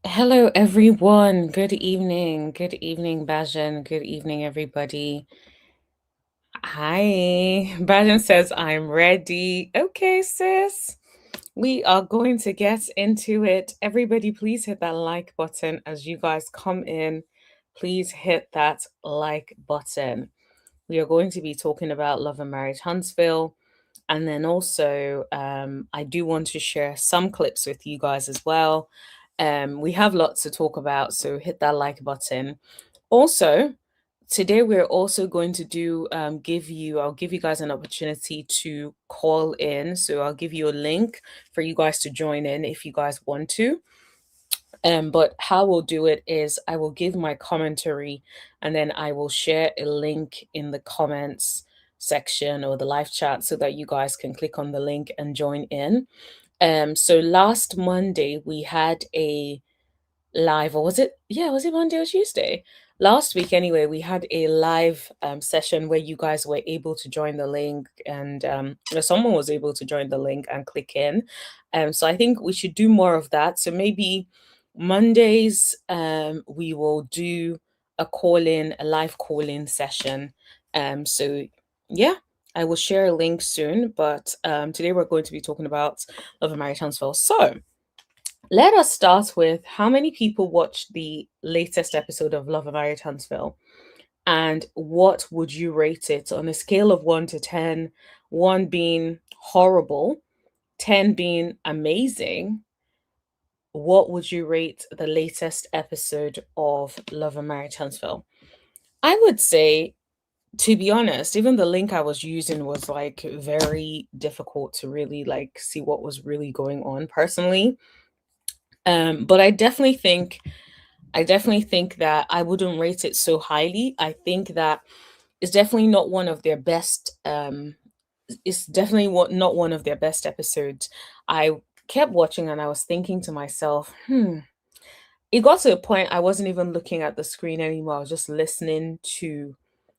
Hello, everyone. Good evening. Good evening, Bajan. Good evening, everybody. Hi. Bajan says, I'm ready. Okay, sis. We are going to get into it. Everybody, please hit that like button as you guys come in. Please hit that like button. We are going to be talking about Love and Marriage Huntsville. And then also, I do want to share some clips with you guys as well. We have lots to talk about, so hit that like button. Also, today we're also going to do I'll give you guys an opportunity to call in. So I'll give you a link for you guys to join in if you guys want to. But how we'll do it is I will give my commentary and then I will share a link in the comments section or the live chat so that you guys can click on the link and join in. So last Monday we had a live, or was it, yeah, was it Monday or Tuesday? Last week anyway, we had a live session where you guys were able to join the link and or someone was able to join the link and click in. So I think we should do more of that. So maybe Mondays we will do a live call-in session. So yeah, I will share a link soon, but today we're going to be talking about Love and Marriage Huntsville. So let us start with how many people watched the latest episode of Love and Marriage Huntsville, and what would you rate it on a scale of 1 to 10, 1 being horrible, 10 being amazing? What would you rate the latest episode of Love and Marriage Huntsville? I would say, to be honest, even the link I was using was like very difficult to really like see what was really going on personally. But I definitely think that I wouldn't rate it so highly. I think that it's definitely not one of their best it's definitely not one of their best episodes. I kept watching and I was thinking to myself, it got to a point I wasn't even looking at the screen anymore. I was just listening to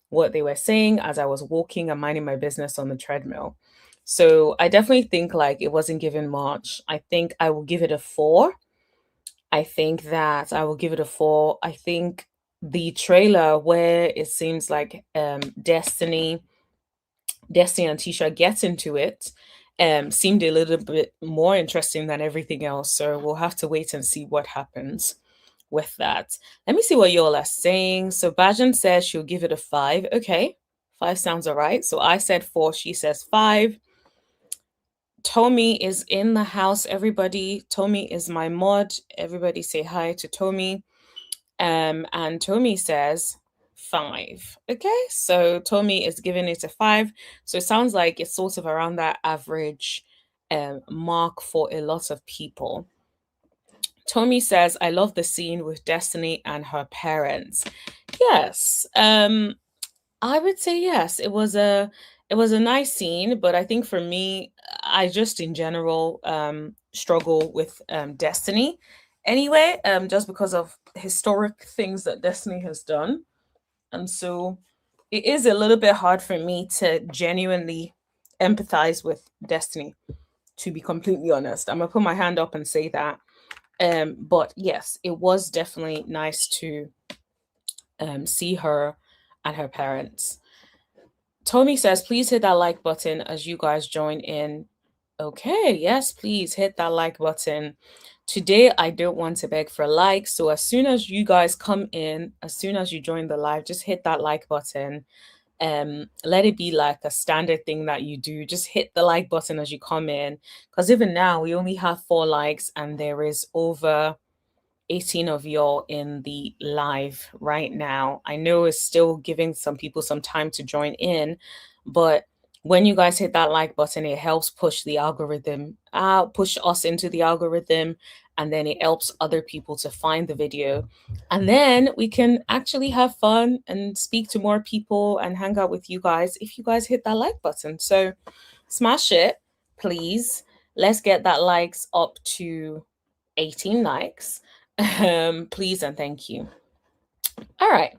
what they were saying as I was walking and minding my business on the treadmill. So I definitely think like it wasn't given much. I think I will give it a 4. I think that I will give it a 4. I think the trailer where it seems like Destiny and Tisha get into it seemed a little bit more interesting than everything else. So we'll have to wait and see what happens with that. Let me see what y'all are saying. So Bajan says she'll give it a 5. Okay. 5 sounds all right. So I said 4, she says 5. Tommy is in the house, everybody. Tommy is my mod. Everybody say hi to Tommy. And Tommy says 5. Okay, so Tommy is giving it a 5. So it sounds like it's sort of around that average mark for a lot of people. Tommy says, I love the scene with Destiny and her parents. Yes. I would say yes. It was a nice scene, but I think for me, I just in general struggle with Destiny anyway, just because of historic things that Destiny has done. And so it is a little bit hard for me to genuinely empathize with Destiny, to be completely honest. I'm gonna put my hand up and say that. But yes, it was definitely nice to see her and her parents. Tommy says, please hit that like button as you guys join in. Okay, yes, please hit that like button. Today, I don't want to beg for likes. So, as soon as you guys come in, as soon as you join the live, just hit that like button. Let it be like a standard thing that you do. Just hit the like button as you come in. Because even now, we only have 4 likes, and there is over 18 of y'all in the live right now. I know it's still giving some people some time to join in, but when you guys hit that like button, it helps push the algorithm out, push us into the algorithm, and then it helps other people to find the video. And then we can actually have fun and speak to more people and hang out with you guys if you guys hit that like button. So smash it, please. Let's get that likes up to 18 likes. Please and thank you. All right.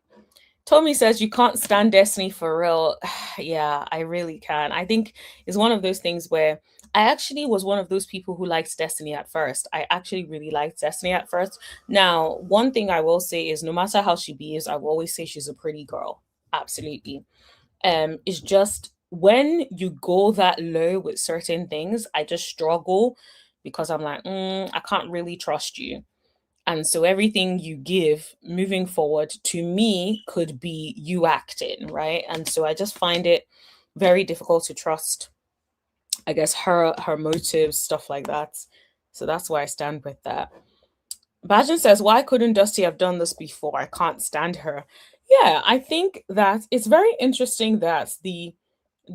Tommy says you can't stand Destiny for real. Yeah, I really can. I think it's one of those things where I actually was one of those people who liked Destiny at first. I actually really liked Destiny at first. Now, one thing I will say is no matter how she behaves, I will always say she's a pretty girl. Absolutely. It's just when you go that low with certain things, I just struggle because I'm like, I can't really trust you. And so everything you give moving forward to me could be you acting, right? And so I just find it very difficult to trust, I guess, her motives, stuff like that. So that's why I stand with that. Bajan says, why couldn't Dusty have done this before? I can't stand her. Yeah, I think that it's very interesting that the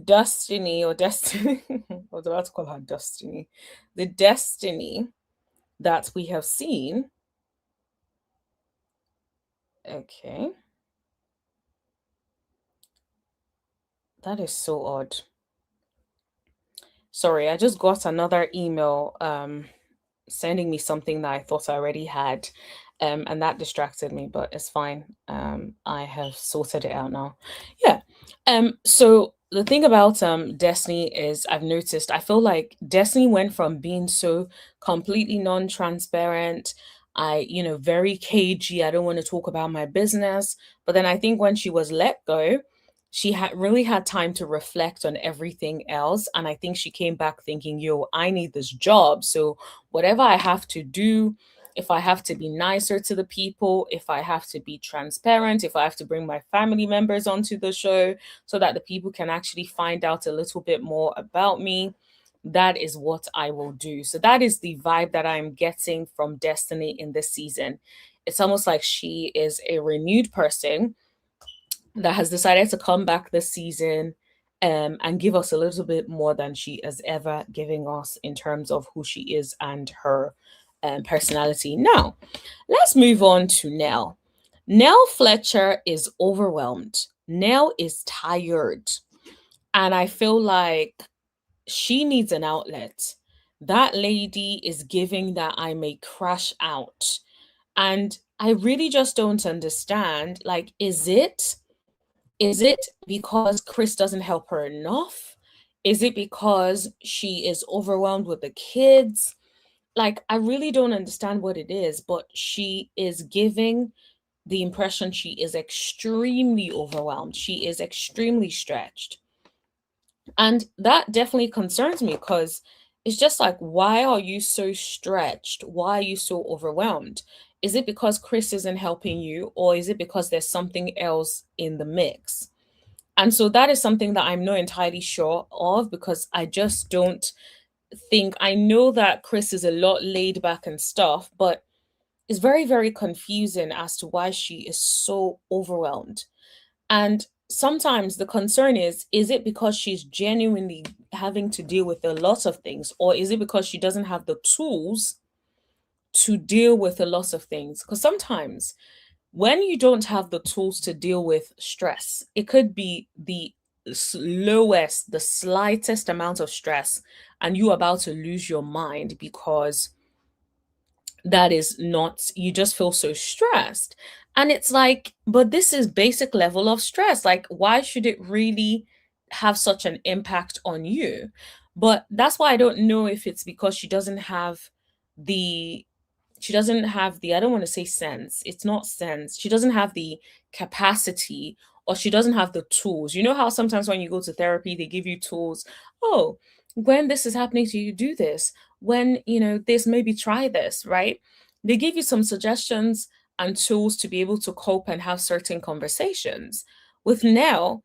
Destiny or Destiny, I was about to call her Destiny, the Destiny that we have seen. Okay, that is so odd. Sorry, I just got another email sending me something that I thought I already had. And that distracted me, but it's fine. I have sorted it out now. Yeah. So the thing about Destiny is I've noticed I feel like Destiny went from being so completely non-transparent, very cagey, I don't want to talk about my business. But then I think when she was let go, she had really had time to reflect on everything else. And I think she came back thinking, yo, I need this job. So whatever I have to do, if I have to be nicer to the people, if I have to be transparent, if I have to bring my family members onto the show so that the people can actually find out a little bit more about me, that is what I will do. So that is the vibe that I'm getting from Destiny in this season. It's almost like she is a renewed person that has decided to come back this season and give us a little bit more than she is ever giving us in terms of who she is and her personality. Now, let's move on to Nell. Nell Fletcher is overwhelmed. Nell is tired. And I feel like she needs an outlet. That lady is giving that I may crash out. And I really just don't understand. Like, is it because Chris doesn't help her enough? Is it because she is overwhelmed with the kids? Like, I really don't understand what it is, but she is giving the impression she is extremely overwhelmed. She is extremely stretched. And that definitely concerns me because it's just like, why are you so stretched? Why are you so overwhelmed? Is it because Chris isn't helping you, or is it because there's something else in the mix? And so that is something that I'm not entirely sure of because I just don't think I know that Chris is a lot laid back and stuff, but it's very, very confusing as to why she is so overwhelmed. And sometimes the concern is it because she's genuinely having to deal with a lot of things, or is it because she doesn't have the tools to deal with a lot of things? Because sometimes when you don't have the tools to deal with stress, it could be the lowest, the slightest amount of stress, and you're about to lose your mind because that is not, you just feel so stressed. And it's like, but this is basic level of stress. Like, why should it really have such an impact on you? But that's why I don't know if it's because the she doesn't have the, I don't want to say sense, it's not sense, she doesn't have the capacity, or she doesn't have the tools. You know how sometimes when you go to therapy they give you tools. Oh, when this is happening to you, do this. When this, maybe try this, right? They give you some suggestions and tools to be able to cope and have certain conversations. With Nell,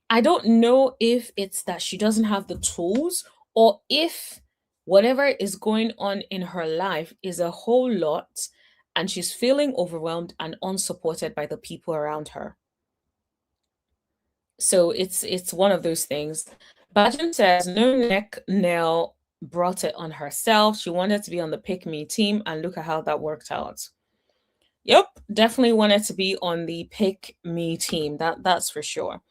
I don't know if it's that she doesn't have the tools, or if whatever is going on in her life is a whole lot and she's feeling overwhelmed and unsupported by the people around her. So it's one of those things. Bajan says no, neck Nell brought it on herself. She wanted to be on the pick me team, and look at how that worked out. Yep, definitely wanted to be on the pick me team. That's for sure.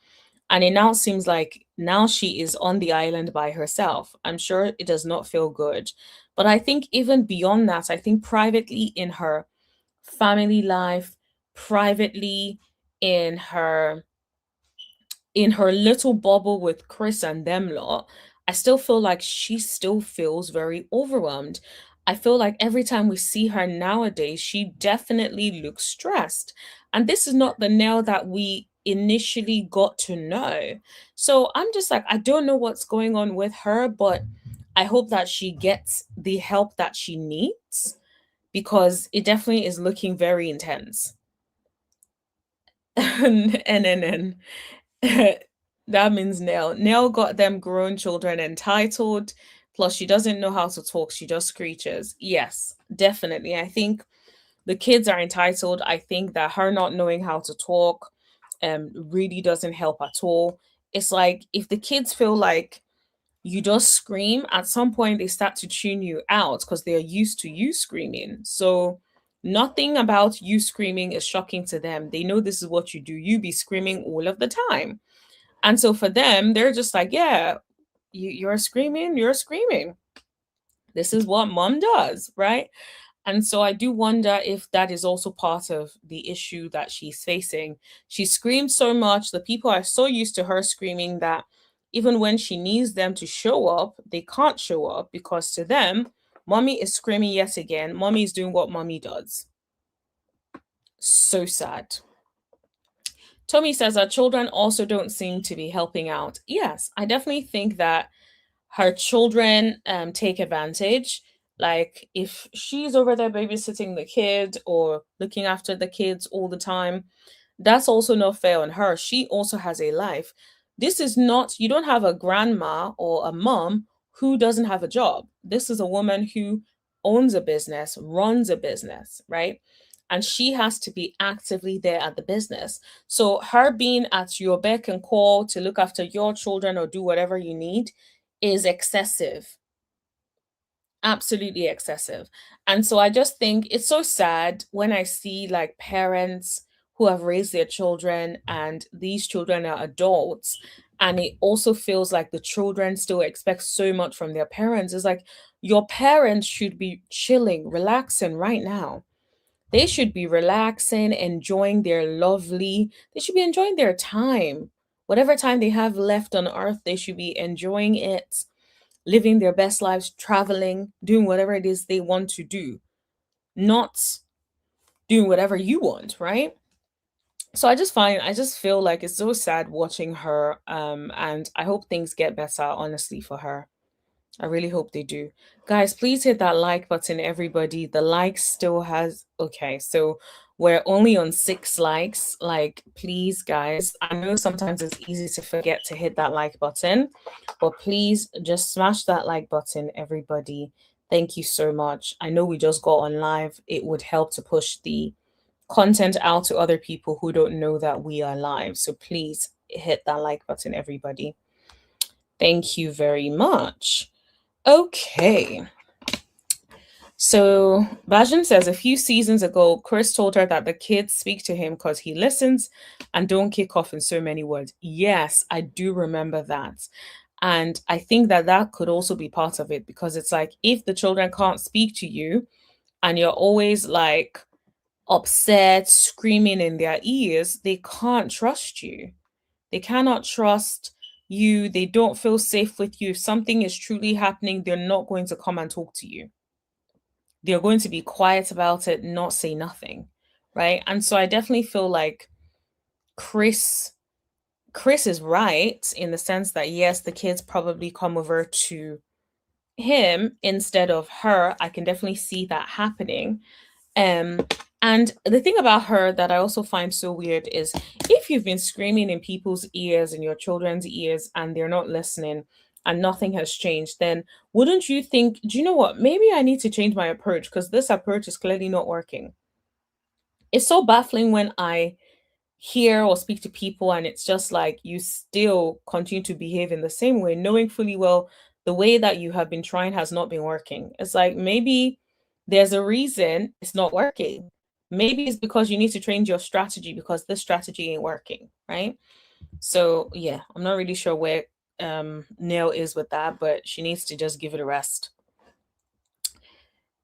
And it now seems like now she is on the island by herself. I'm sure it does not feel good. But I think even beyond that, I think privately in her family life, privately in her little bubble with Chris and them lot, I still feel like she still feels very overwhelmed. I feel like every time we see her nowadays, she definitely looks stressed. And this is not the Nell that we initially got to know. So I'm just like, I don't know what's going on with her, but I hope that she gets the help that she needs because it definitely is looking very intense. And that means Nell. Nell got them grown children entitled. Plus, she doesn't know how to talk. She just screeches. Yes, definitely. I think the kids are entitled. I think that her not knowing how to talk really doesn't help at all. It's like if the kids feel like you just scream, at some point they start to tune you out because they're used to you screaming. So nothing about you screaming is shocking to them. They know this is what you do. You be screaming all of the time. And so for them, they're just like, yeah, you're screaming, you're screaming. This is what mom does, right? And so I do wonder if that is also part of the issue that she's facing. She screams so much, the people are so used to her screaming that even when she needs them to show up, they can't show up because to them, mommy is screaming yet again. Mommy is doing what mommy does. So sad. Tommy says our children also don't seem to be helping out. Yes, I definitely think that her children take advantage. Like if she's over there babysitting the kid or looking after the kids all the time, that's also not fair on her. She also has a life. This is not, you don't have a grandma or a mom who doesn't have a job. This is a woman who owns a business, runs a business, right? And she has to be actively there at the business. So her being at your beck and call to look after your children or do whatever you need is excessive, absolutely excessive. And so I just think it's so sad when I see like parents who have raised their children and these children are adults. And it also feels like the children still expect so much from their parents. It's like your parents should be chilling, relaxing right now. They should be relaxing, enjoying their lovely, they should be enjoying their time. Whatever time they have left on earth, they should be enjoying it, living their best lives, traveling, doing whatever it is they want to do, not doing whatever you want, right? So I just feel like it's so sad watching her and I hope things get better honestly for her. I really hope they do. Guys, please hit that like button, everybody. The likes still has, okay, so we're only on 6 likes. Like, please, guys, I know sometimes it's easy to forget to hit that like button, but please just smash that like button, everybody. Thank you so much. I know we just got on live. It would help to push the content out to other people who don't know that we are live. So please hit that like button, everybody. Thank you very much. Okay. So Bajan says a few seasons ago, Chris told her that the kids speak to him because he listens and don't kick off in so many words. Yes, I do remember that. And I think that that could also be part of it because it's like if the children can't speak to you and you're always like upset, screaming in their ears, they can't trust you. They cannot trust you. They don't feel safe with you. If something is truly happening, they're not going to come and talk to you. They're going to be quiet about it, not say nothing. Right. And so I definitely feel like Chris Chris is right in the sense that yes, the kids probably come over to him instead of her. I can definitely see that happening. Um, and the thing about her that I also find so weird is if you've been screaming in people's ears, in your children's ears, and they're not listening and nothing has changed, then wouldn't you think, do you know what? Maybe I need to change my approach because this approach is clearly not working. It's so baffling when I hear or speak to people and it's just like you still continue to behave in the same way, knowing fully well the way that you have been trying has not been working. It's like maybe there's a reason it's not working. Maybe it's because you need to change your strategy because this strategy ain't working, right? So yeah, I'm not really sure where Neil is with that, but she needs to just give it a rest.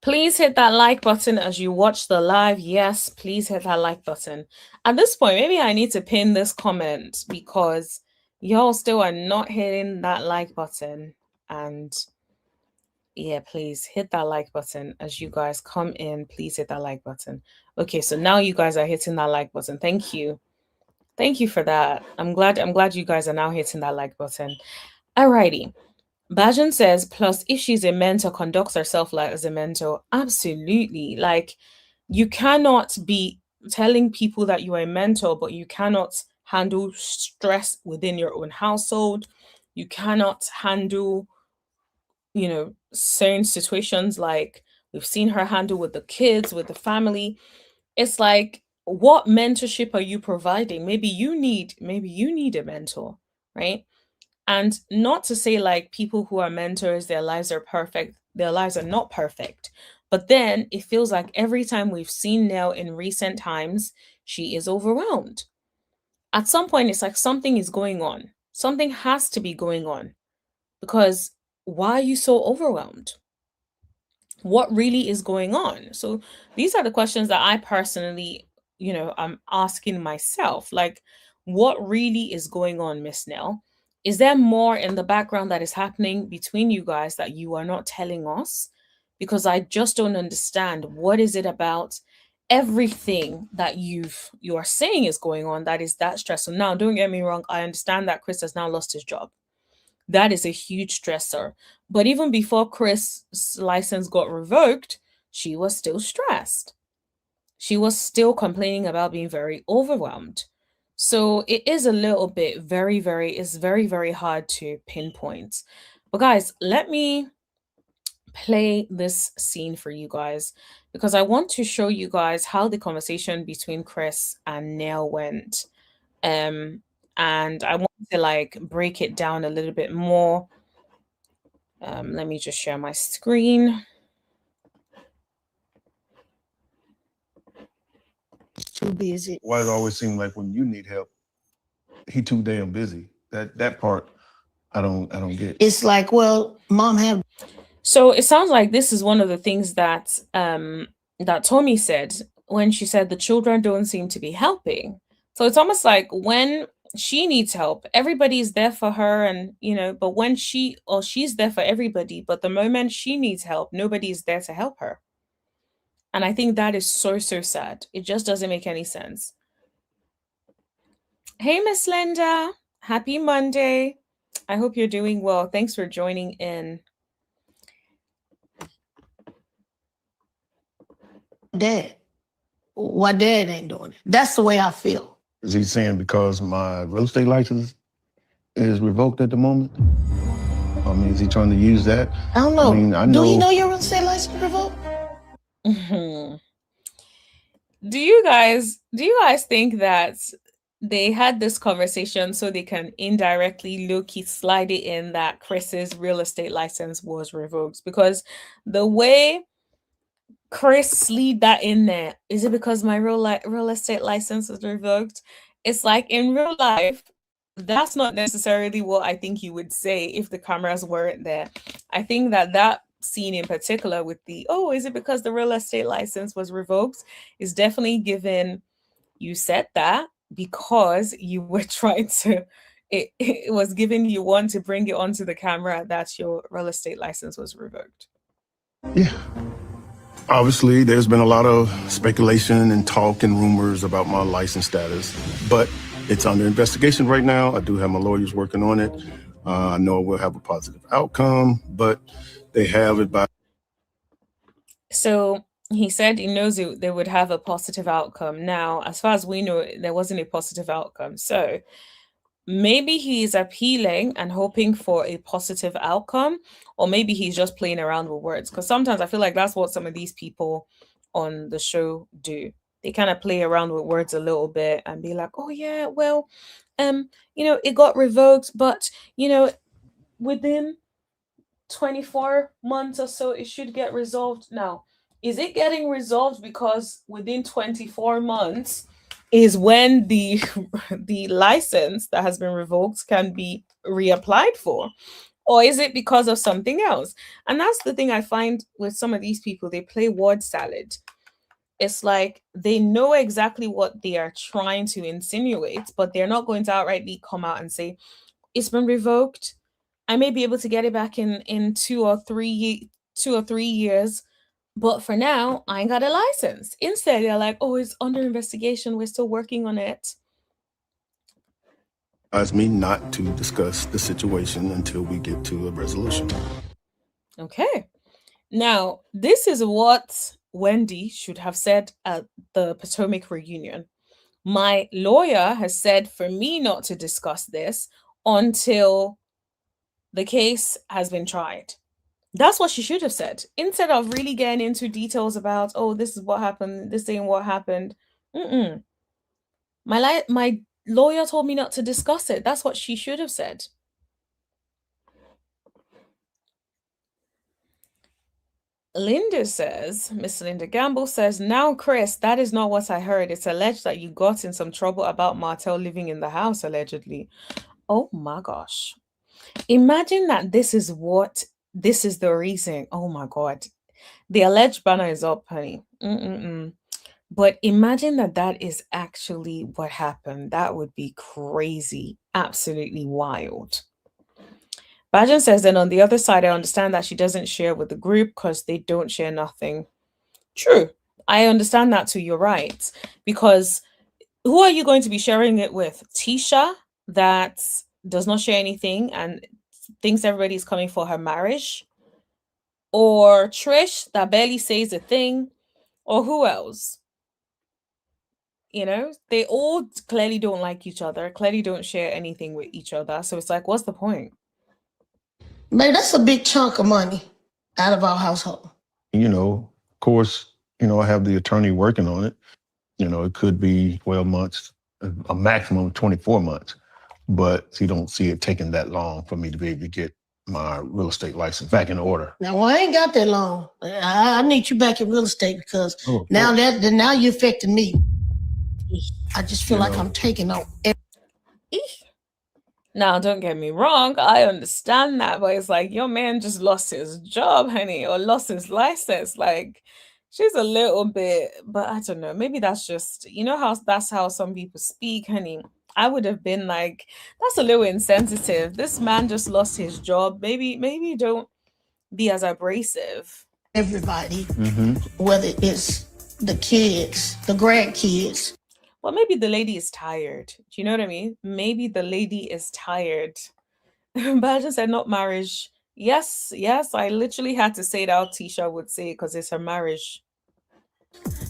Please hit that like button as you watch the live. Yes, please hit that like button. At this point, maybe I need to pin this comment because y'all still are not hitting that like button. And yeah, please hit that like button as you guys come in. Please hit that like button. Okay, so now you guys are hitting that like button. Thank you. Thank you for that. I'm glad you guys are now hitting that like button. Alrighty. Bajan says, plus if she's a mentor, conducts herself like as a mentor. Absolutely. Like you cannot be telling people that you are a mentor, but you cannot handle stress within your own household. You cannot handle, certain situations like we've seen her handle with the kids, with the family. It's like, what mentorship are you providing? Maybe you need a mentor, right? And not to say like people who are mentors, their lives are perfect. Their lives are not perfect. But then it feels like every time we've seen Nell in recent times, she is overwhelmed. At some point, it's like something is going on. Something has to be going on because why are you so overwhelmed? What really is going on? So these are the questions that I personally, I'm asking myself. Like, what really is going on, Miss Nell? Is there more in the background that is happening between you guys that you are not telling us? Because I just don't understand. What is it about everything that you are saying is going on that is that stressful? Now, don't get me wrong. I understand that Chris has now lost his job. That is a huge stressor. But even before Chris' license got revoked, she was still stressed. She was still complaining about being very overwhelmed. So it is a little bit it's very, very hard to pinpoint. But guys, let me play this scene for you guys because I want to show you guys how the conversation between Chris and Neil went. Um, and I want to like break it down a little bit more. Let me just share my screen. Too busy. Why does it always seem like when you need help, he too damn busy? That part I don't get. It's like, well, mom had. So it sounds like this is one of the things that Tommy said when she said the children don't seem to be helping. So it's almost like when she needs help, everybody's there for her, and but when she's there for everybody, but the moment she needs help, nobody's there to help her. And I think that is so, so sad. It just doesn't make any sense. Hey, Miss Linda. Happy Monday. I hope you're doing well. Thanks for joining in. Dad. Why dad ain't doing it? That's the way I feel. Is he saying because my real estate license is revoked at the moment? I mean, is he trying to use that? I don't know. I mean, I know. Do you know your real estate license revoked? Do you guys think that they had this conversation so they can indirectly low-key slide it in that Chris's real estate license was revoked? Because the way Chris slid that in there, is it because my real estate license was revoked? It's like in real life, that's not necessarily what I think you would say if the cameras weren't there. I think that scene in particular with the, oh, is it because the real estate license was revoked, is definitely given you said that because you were trying to, it was given you want to bring it onto the camera that your real estate license was revoked. Yeah. Obviously, there's been a lot of speculation and talk and rumors about my license status, but it's under investigation right now. I do have my lawyers working on it. I know we'll have a positive outcome, but they have it by. So he said he knows they would have a positive outcome. Now, as far as we know, there wasn't a positive outcome. So maybe he's appealing and hoping for a positive outcome, or maybe he's just playing around with words. Because sometimes I feel like that's what some of these people on the show do. They kind of play around with words a little bit and be like, oh yeah, well, it got revoked, but within 24 months or so it should get resolved. Now, is it getting resolved because within 24 months is when the the license that has been revoked can be reapplied for, or is it because of something else? And that's the thing I find with some of these people. They play word salad. It's like they know exactly what they are trying to insinuate, but they're not going to outrightly come out and say it's been revoked. I may be able to get it back in 2 or 3 years, but for now, I ain't got a license. Instead, they're like, oh, it's under investigation. We're still working on it. Advise me not to discuss the situation until we get to a resolution. Okay. Now, this is what Wendy should have said at the Potomac reunion. My lawyer has said for me not to discuss this until the case has been tried. That's what she should have said. Instead of really getting into details about, oh, this is what happened, this ain't what happened. Mm-mm. My lawyer told me not to discuss it. That's what she should have said. Linda says, Miss Linda Gamble says, now, Chris, that is not what I heard. It's alleged that you got in some trouble about Martell living in the house, allegedly. Oh my gosh. Imagine that this is the reason. Oh my God. The alleged banner is up, honey. But imagine that is actually what happened. That would be crazy. Absolutely wild. Bajan says, then on the other side, I understand that she doesn't share with the group because they don't share nothing. True. I understand that too. You're right. Because who are you going to be sharing it with? Tisha, that does not share anything and thinks everybody's coming for her marriage? Or Trish, that barely says a thing? Or who else? You know, they all clearly don't like each other, clearly don't share anything with each other. So it's like, what's the point? Man, that's a big chunk of money out of our household. Of course, I have the attorney working on it. It could be 12 months, a maximum of 24 months. But you don't see it taking that long for me to be able to get my real estate license back in order. Now, I ain't got that long. I need you back in real estate because now you're affecting me. I just feel like I'm taking on. Now, don't get me wrong, I understand that, but it's like your man just lost his job, honey, or lost his license. Like, she's a little bit, but I don't know. Maybe that's just, that's how some people speak, honey. I would have been like, that's a little insensitive. This man just lost his job. Maybe don't be as abrasive. Everybody, whether it's the kids, the grandkids. Well, maybe the lady is tired. Do you know what I mean? Maybe the lady is tired. But I just said not marriage. Yes, I literally had to say it out. Tisha would say because it's her marriage.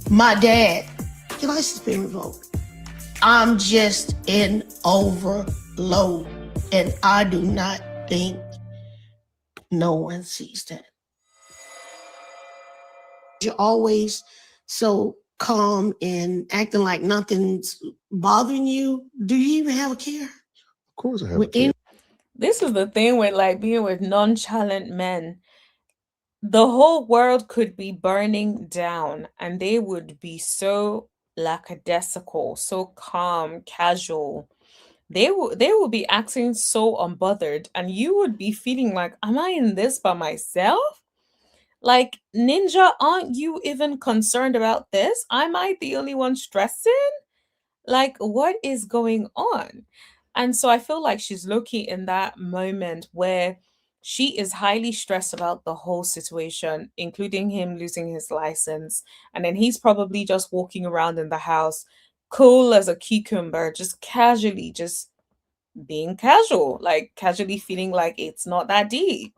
My dad, your license been revoked. I'm just in overload, and I do not think no one sees that. You're always so calm and acting like nothing's bothering you. Do you even have a care? Of course I have a care. This is the thing with like being with nonchalant men. The whole world could be burning down and they would be so lackadaisical, so calm, casual. They will be acting so unbothered and you would be feeling like, am I in this by myself? Like, Ninja, aren't you even concerned about this? Am I the only one stressing? Like, what is going on? And so I feel like she's looking in that moment where she is highly stressed about the whole situation, including him losing his license. And then he's probably just walking around in the house, cool as a cucumber, just casually, just being casual, like casually feeling like it's not that deep.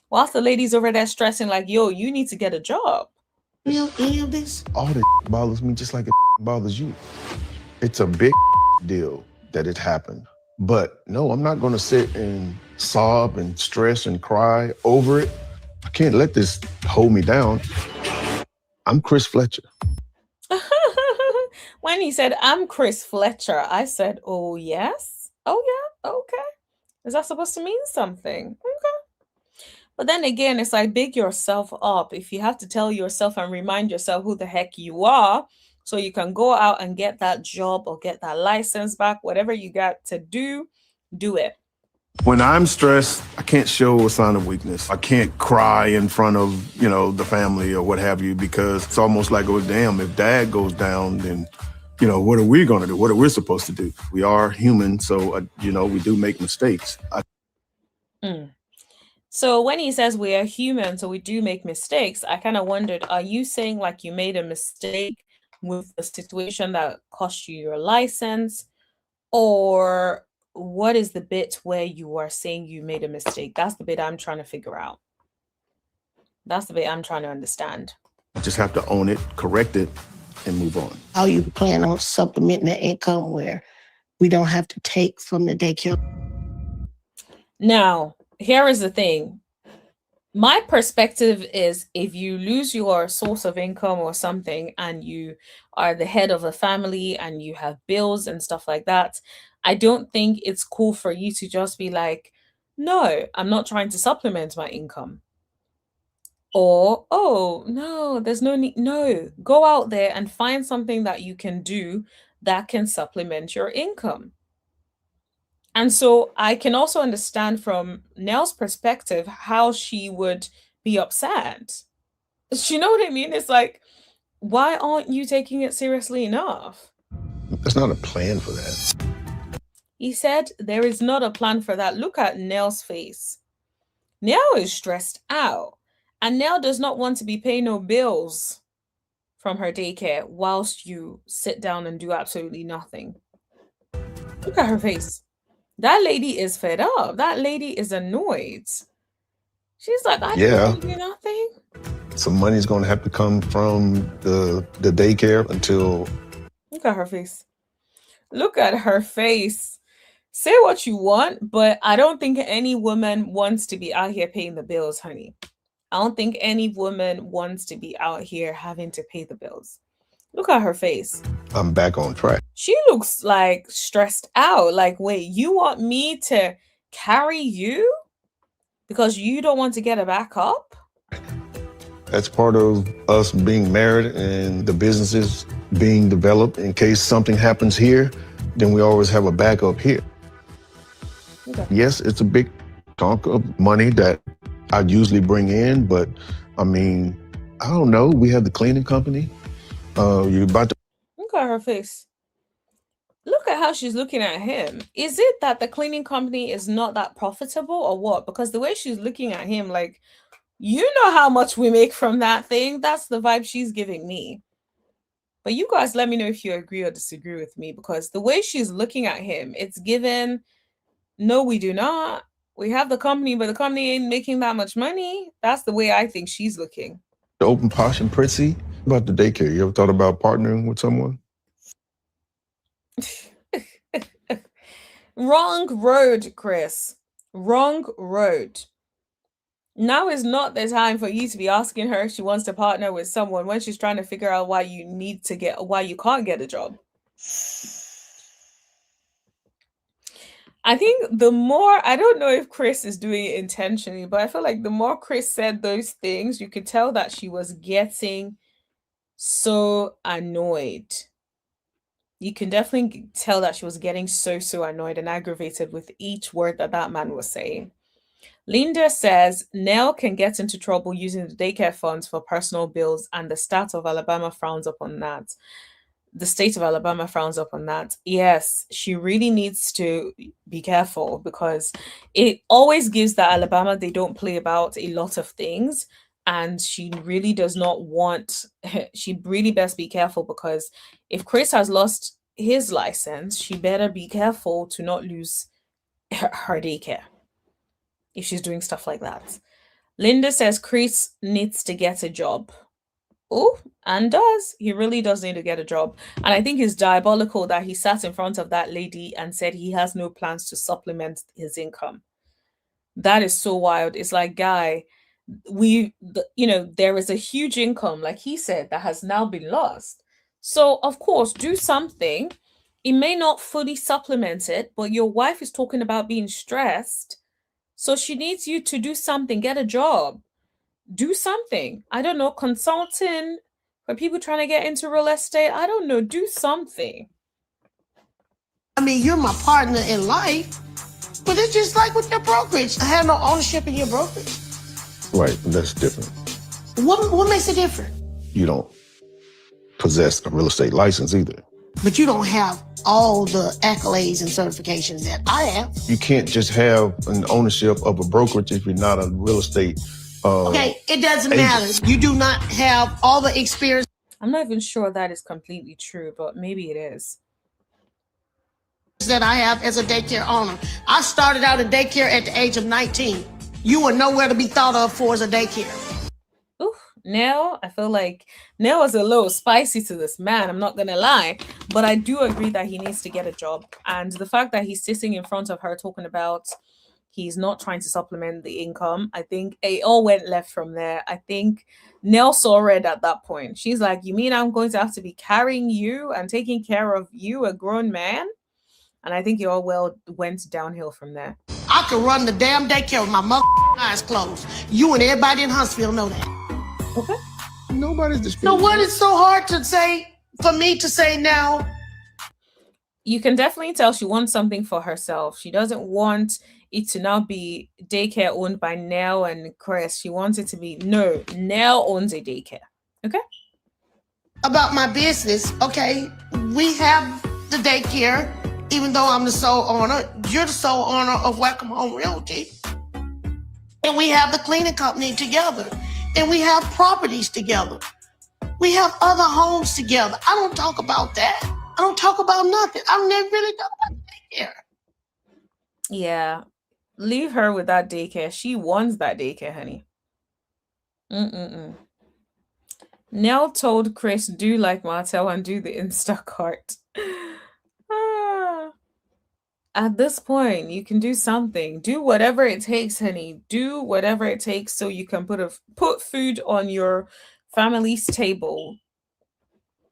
Whilst the ladies over there stressing like, yo, you need to get a job. Any of this? All this bothers me just like it bothers you. It's a big deal that it happened. But no, I'm not going to sit and sob and stress and cry over it. I can't let this hold me down. I'm Chris Fletcher. When he said, I'm Chris Fletcher, I said, oh, yes? Oh, yeah? Okay. Is that supposed to mean something? Okay. But then again, it's like, big yourself up. If you have to tell yourself and remind yourself who the heck you are, so you can go out and get that job or get that license back, whatever you got to do it. When I'm stressed, I can't show a sign of weakness. I can't cry in front of, the family or what have you, because it's almost like, oh, damn, if dad goes down, then, what are we going to do? What are we supposed to do? We are human, so, we do make mistakes. So when he says we are human, so we do make mistakes, I kind of wondered, are you saying like you made a mistake with the situation that cost you your license? Or what is the bit where you are saying you made a mistake? That's the bit I'm trying to figure out. That's the bit I'm trying to understand. Just have to own it, correct it, and move on. How you plan on supplementing the income where we don't have to take from the daycare? Now, here is the thing. My perspective is if you lose your source of income or something and you are the head of a family and you have bills and stuff like that, I don't think it's cool for you to just be like, no, I'm not trying to supplement my income. Or, oh, no, there's no need. No, go out there and find something that you can do that can supplement your income. And so I can also understand from Nell's perspective how she would be upset. You know what I mean? It's like, why aren't you taking it seriously enough? There's not a plan for that. He said, there is not a plan for that. Look at Nell's face. Nell is stressed out. And Nell does not want to be paying no bills from her daycare whilst you sit down and do absolutely nothing. Look at her face. That lady is fed up. That lady is annoyed. She's like, I didn't do nothing. Some money's going to have to come from the daycare until... Look at her face. Look at her face. Say what you want, but I don't think any woman wants to be out here paying the bills, honey. I don't think any woman wants to be out here having to pay the bills. Look at her face. I'm back on track. She looks like stressed out. Like, wait, you want me to carry you because you don't want to get a backup? That's part of us being married and the businesses being developed. In case something happens here, then we always have a backup here. Okay. Yes, it's a big chunk of money that I usually bring in, but I mean, I don't know. We have the cleaning company. You're about to... Look at her face. Look at how she's looking at him. Is it that the cleaning company is not that profitable or what? Because the way she's looking at him, like, you know how much we make from that thing. That's the vibe she's giving me. But you guys let me know if you agree or disagree with me, because the way she's looking at him, it's given, no, we do not. We have the company, but the company ain't making that much money. That's the way I think she's looking. Open, posh, and prissy. About the daycare, you ever thought about partnering with someone? Wrong road, Chris. Wrong road. Now is not the time for you to be asking her if she wants to partner with someone when she's trying to figure out why you can't get a job. I think the more, I don't know if Chris is doing it intentionally, but I feel like the more Chris said those things, you could tell that she was getting so annoyed. You can definitely tell that she was getting so annoyed and aggravated with each word that man was saying. Linda says Nell can get into trouble using the daycare funds for personal bills, and the state of Alabama frowns upon that. The state of Alabama frowns upon that. Yes, she really needs to be careful, because it always gives that Alabama, they don't play about a lot of things. And she really does not want, she really best be careful, because if Chris has lost his license, she better be careful to not lose her daycare if she's doing stuff like that. Linda says Chris needs to get a job. Oh, and does. He really does need to get a job. And I think it's diabolical that he sat in front of that lady and said he has no plans to supplement his income. That is so wild. It's like, guy, there is a huge income, like he said, that has now been lost. So, of course, do something. It may not fully supplement it, but your wife is talking about being stressed. So she needs you to do something, get a job, do something. I don't know, consulting for people trying to get into real estate. I don't know, do something. I mean, you're my partner in life, but it's just like with your brokerage. I have no ownership in your brokerage. Right, that's different. What makes it different? You don't possess a real estate license either. but you don't have all the accolades and certifications that I have. You can't just have an ownership of a brokerage if you're not a real estate. Okay, it doesn't matter. You do not have all the experience. I'm not even sure that is completely true, but maybe it is. That I have as a daycare owner. I started out in daycare at the age of 19. You were nowhere to be thought of for as a daycare. Ooh, now I feel like Nell is a little spicy to this man. I'm not gonna lie, but I do agree that he needs to get a job. And the fact that he's sitting in front of her talking about he's not trying to supplement the income, I think it all went left from there. I think Nell saw red at that point. She's like, "You mean I'm going to have to be carrying you and taking care of you, a grown man?" And I think it all went downhill from there. I could run the damn daycare with my mother eyes closed. You and everybody in Huntsville know that. Okay. Nobody's disputing. So what is so hard to say for me to say now? You can definitely tell she wants something for herself. She doesn't want it to now be daycare owned by Nell and Chris. She wants it to be, no, Nell owns a daycare. Okay? About my business, okay, we have the daycare. Even though I'm the sole owner, you're the sole owner of Welcome Home Realty. And we have the cleaning company together. And we have properties together. We have other homes together. I don't talk about that. I don't talk about nothing. I've never really talked about daycare. Yeah. Leave her with that daycare. She wants that daycare, honey. Nell told Chris, do like Martell and do the Instacart. At this point, you can do something. Do whatever it takes, honey. Do whatever it takes so you can put food on your family's table.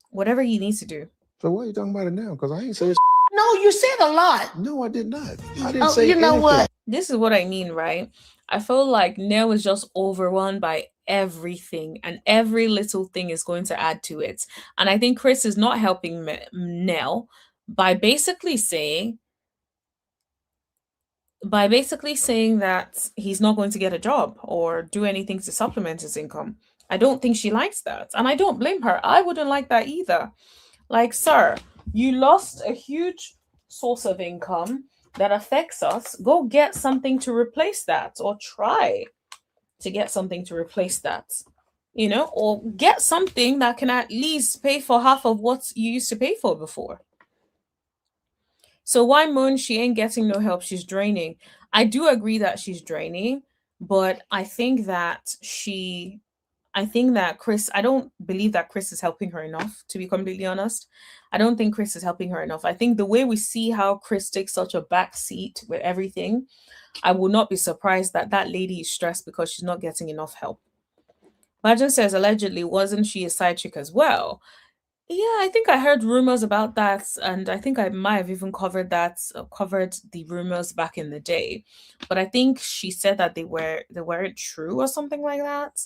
Whatever you need to do. So why are you talking about it now? Because I ain't saying. No, you said a lot. No, I did not. I didn't say you know anything. what? This is what I mean, right? I feel like Nell is just overrun by everything, and every little thing is going to add to it. And I think Chris is not helping Nell by basically saying that he's not going to get a job or do anything to supplement his income. I don't think she likes that. And I don't blame her. I wouldn't like that either. Like, sir, you lost a huge source of income that affects us. Go get something to replace that, or try to get something to replace that, or get something that can at least pay for half of what you used to pay for before. So why moan she ain't getting no help? She's draining. I do agree that she's draining, but I think that Chris, I don't believe that Chris is helping her enough, to be completely honest. I don't think Chris is helping her enough. I think the way we see how Chris takes such a back seat with everything, I will not be surprised that that lady is stressed because she's not getting enough help. Margin says, allegedly, wasn't she a side chick as well? Yeah, I think I heard rumors about that, and I think I might have even covered the rumors back in the day. But I think she said that they weren't true or something like that,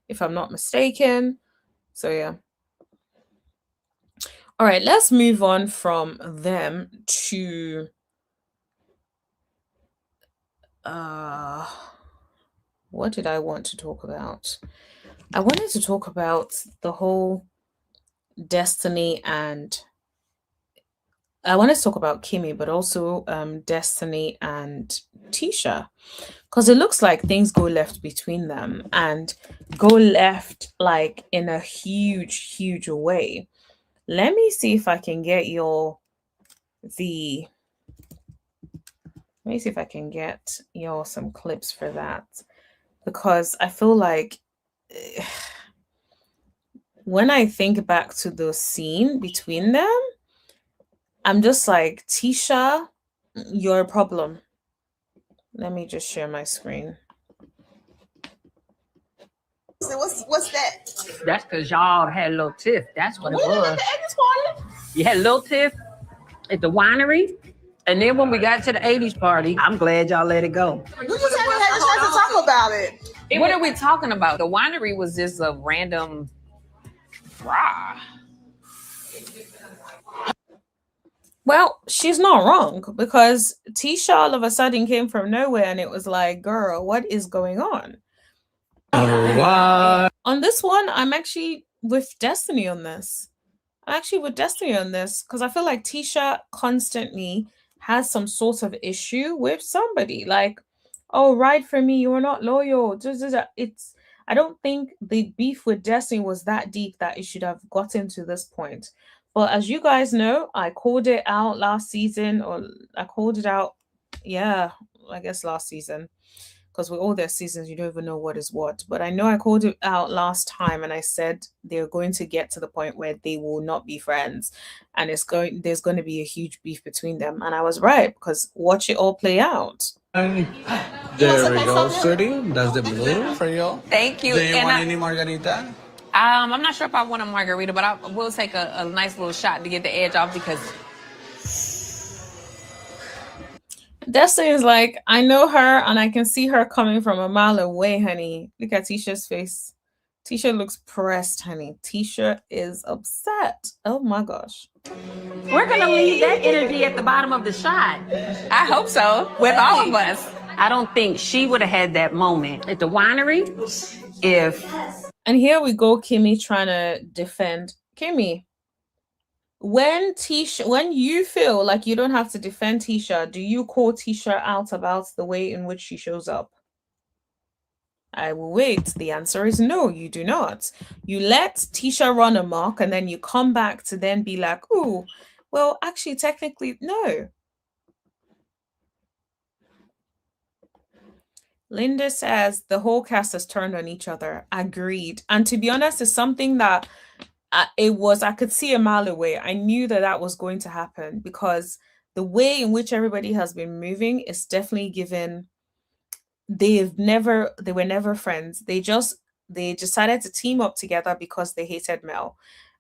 if I'm not mistaken. So yeah. All right, let's move on from them to what did I want to talk about? I wanted to talk about the whole Destiny, and I wanted to talk about Kimmi, but also Destiny and Tisha, because it looks like things go left between them, and go left like in a huge way. Let me see if I can get y'all some clips for that, because I feel like when I think back to the scene between them, I'm just like, Tisha, you're a problem. Let me just share my screen. So what's that? That's because y'all had a little tiff. That's what it We was. at the Agnes party. You had a little tiff at the winery. And then when we got to the 80s party, I'm glad y'all let it go. We just haven't had a chance to talk about it. What are we talking about? The winery was just a random rah. Well, she's not wrong, because Tisha all of a sudden came from nowhere and it was like, girl, what is going on? What? On this one, I'm actually with Destiny on this. actually with Destiny on this because I feel like Tisha constantly has some sort of issue with somebody. Like, oh, ride for me, you're not loyal. It's I don't think the beef with Destiny was that deep that it should have gotten to this point. But as you guys know, I called it out last season, or I called it out, yeah, I guess last season because with all their seasons, you don't even know what is what. But I know I called it out last time, and I said they're going to get to the point where they will not be friends, and there's going to be a huge beef between them. And I was right because watch it all play out. There we go, sweetie. That's the blue for you. Thank you. Do you want any margarita? I'm not sure if I want a margarita, but I will take a nice little shot to get the edge off because Destiny is like, I know her and I can see her coming from a mile away, honey. Look at Tisha's face. Tisha looks pressed, honey. Tisha is upset. Oh my gosh. We're going to leave that energy at the bottom of the shot. I hope so with all of us. I don't think she would have had that moment at the winery if... And here we go, Kimmi trying to defend. Kimmi, when you feel like you don't have to defend Tisha, do you call Tisha out about the way in which she shows up? I will wait. The answer is no, you do not. You let Tisha run amok and then you come back to then be like, oh, well, actually, technically, no. Linda says the whole cast has turned on each other. Agreed. And to be honest, it's something that I could see a mile away. I knew that was going to happen because the way in which everybody has been moving is definitely given. They were never friends. They decided to team up together because they hated Mel.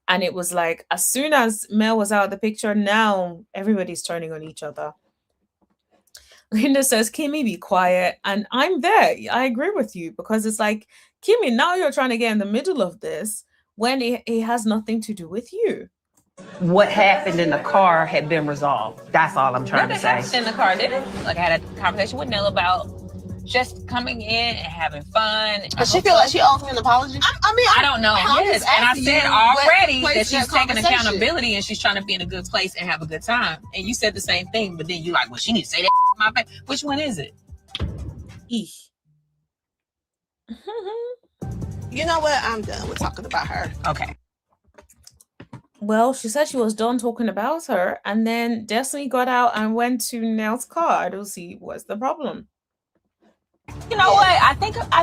And it was like, as soon as Mel was out of the picture, now everybody's turning on each other. Linda says, Kimmi, be quiet. And I'm there. I agree with you because it's like, Kimmi, now you're trying to get in the middle of this when it has nothing to do with you. What happened in the car had been resolved. That's all I'm trying to say. Nothing happened in the car, did it? Like I had a conversation with Nell about just coming in and having fun. Does she feel like she owes me an apology? I don't know. Yes, and I said already that she's taking conversation. accountability and she's trying to be in a good place and have a good time. And you said the same thing, but then you like, well, she needs to say that in my face. Which one is it? Eesh. You know what? I'm done with talking about her. Okay. Well, she said she was done talking about her, and then Destiny got out and went to Nell's car to see what's the problem. You know what? I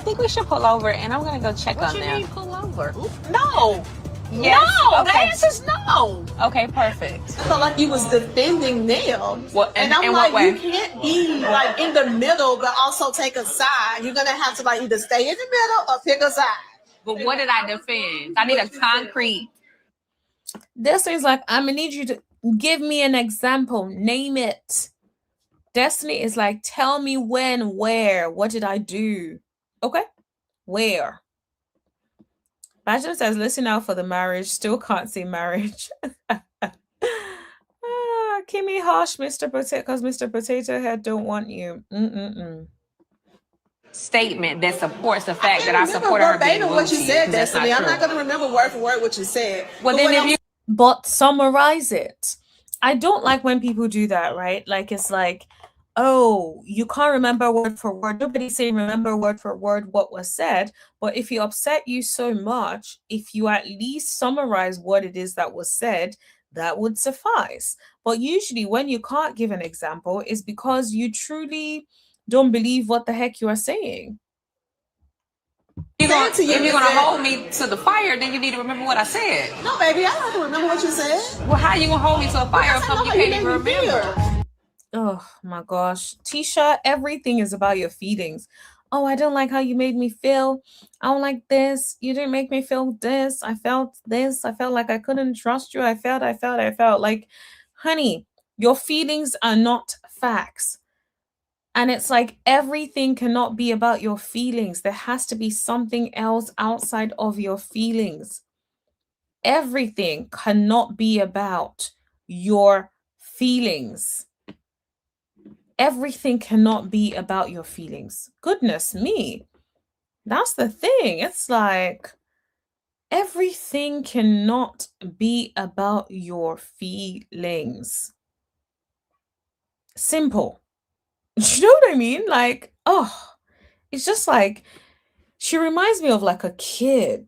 think we should pull over, and I'm gonna go check on them. What you mean pull over? No. Yes? No. Okay. The answer's no. Okay, perfect. I felt like you was defending Nell. What? And I'm in like, what way? you can't be like in the middle, but also take a side. You're gonna have to like either stay in the middle or pick a side. But what did I defend? I need a concrete. Destiny's like, I'm gonna need you to give me an example. Name it. Destiny is like, tell me when, where, what did I do? Okay, where? Bajam says, listen out for the marriage. Still can't see marriage. Kimmi harsh, Mr. Potato, because Mr. Potato Head don't want you. Statement that supports the fact that I support her being verbatim what you bougie, said, 'cause that's Destiny. not I'm true. not gonna remember word for word what you said. Well, then if you But summarize it. I don't like when people do that, right? Like, it's like, oh, you can't remember word for word. Nobody's saying remember word for word what was said. But if it upset you so much, if you at least summarize what it is that was said, that would suffice. But usually when you can't give an example, it's because you truly don't believe what the heck you are saying. if you're gonna hold me to the fire, then you need to remember what I said. No, baby, I don't have to remember what you said. Well, how you gonna hold me to a fire if Because I know something how you you can't made even me remember? feel. Oh my gosh. Tisha, everything is about your feelings. Oh, I don't like how you made me feel. I don't like this. You didn't make me feel this. I felt this. I felt like I couldn't trust you. I felt. Like, honey, your feelings are not facts. And it's like everything cannot be about your feelings. There has to be something else outside of your feelings. Everything cannot be about your feelings. Everything cannot be about your feelings. Goodness me. That's the thing. It's like, Everything cannot be about your feelings. Simple. You know what I mean? Like, oh, it's just like she reminds me of like a kid.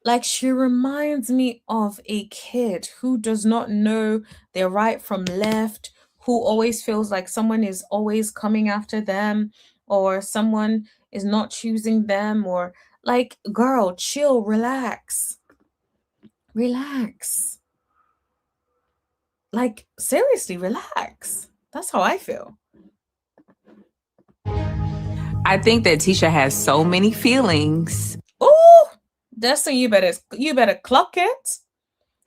Like she reminds me of a kid who does not know their right from left, who always feels like someone is always coming after them or someone is not choosing them or like, girl, chill, relax. Relax. Like seriously, relax. That's how I feel. I think that Tisha has so many feelings. Oh, Destiny, you better clock it.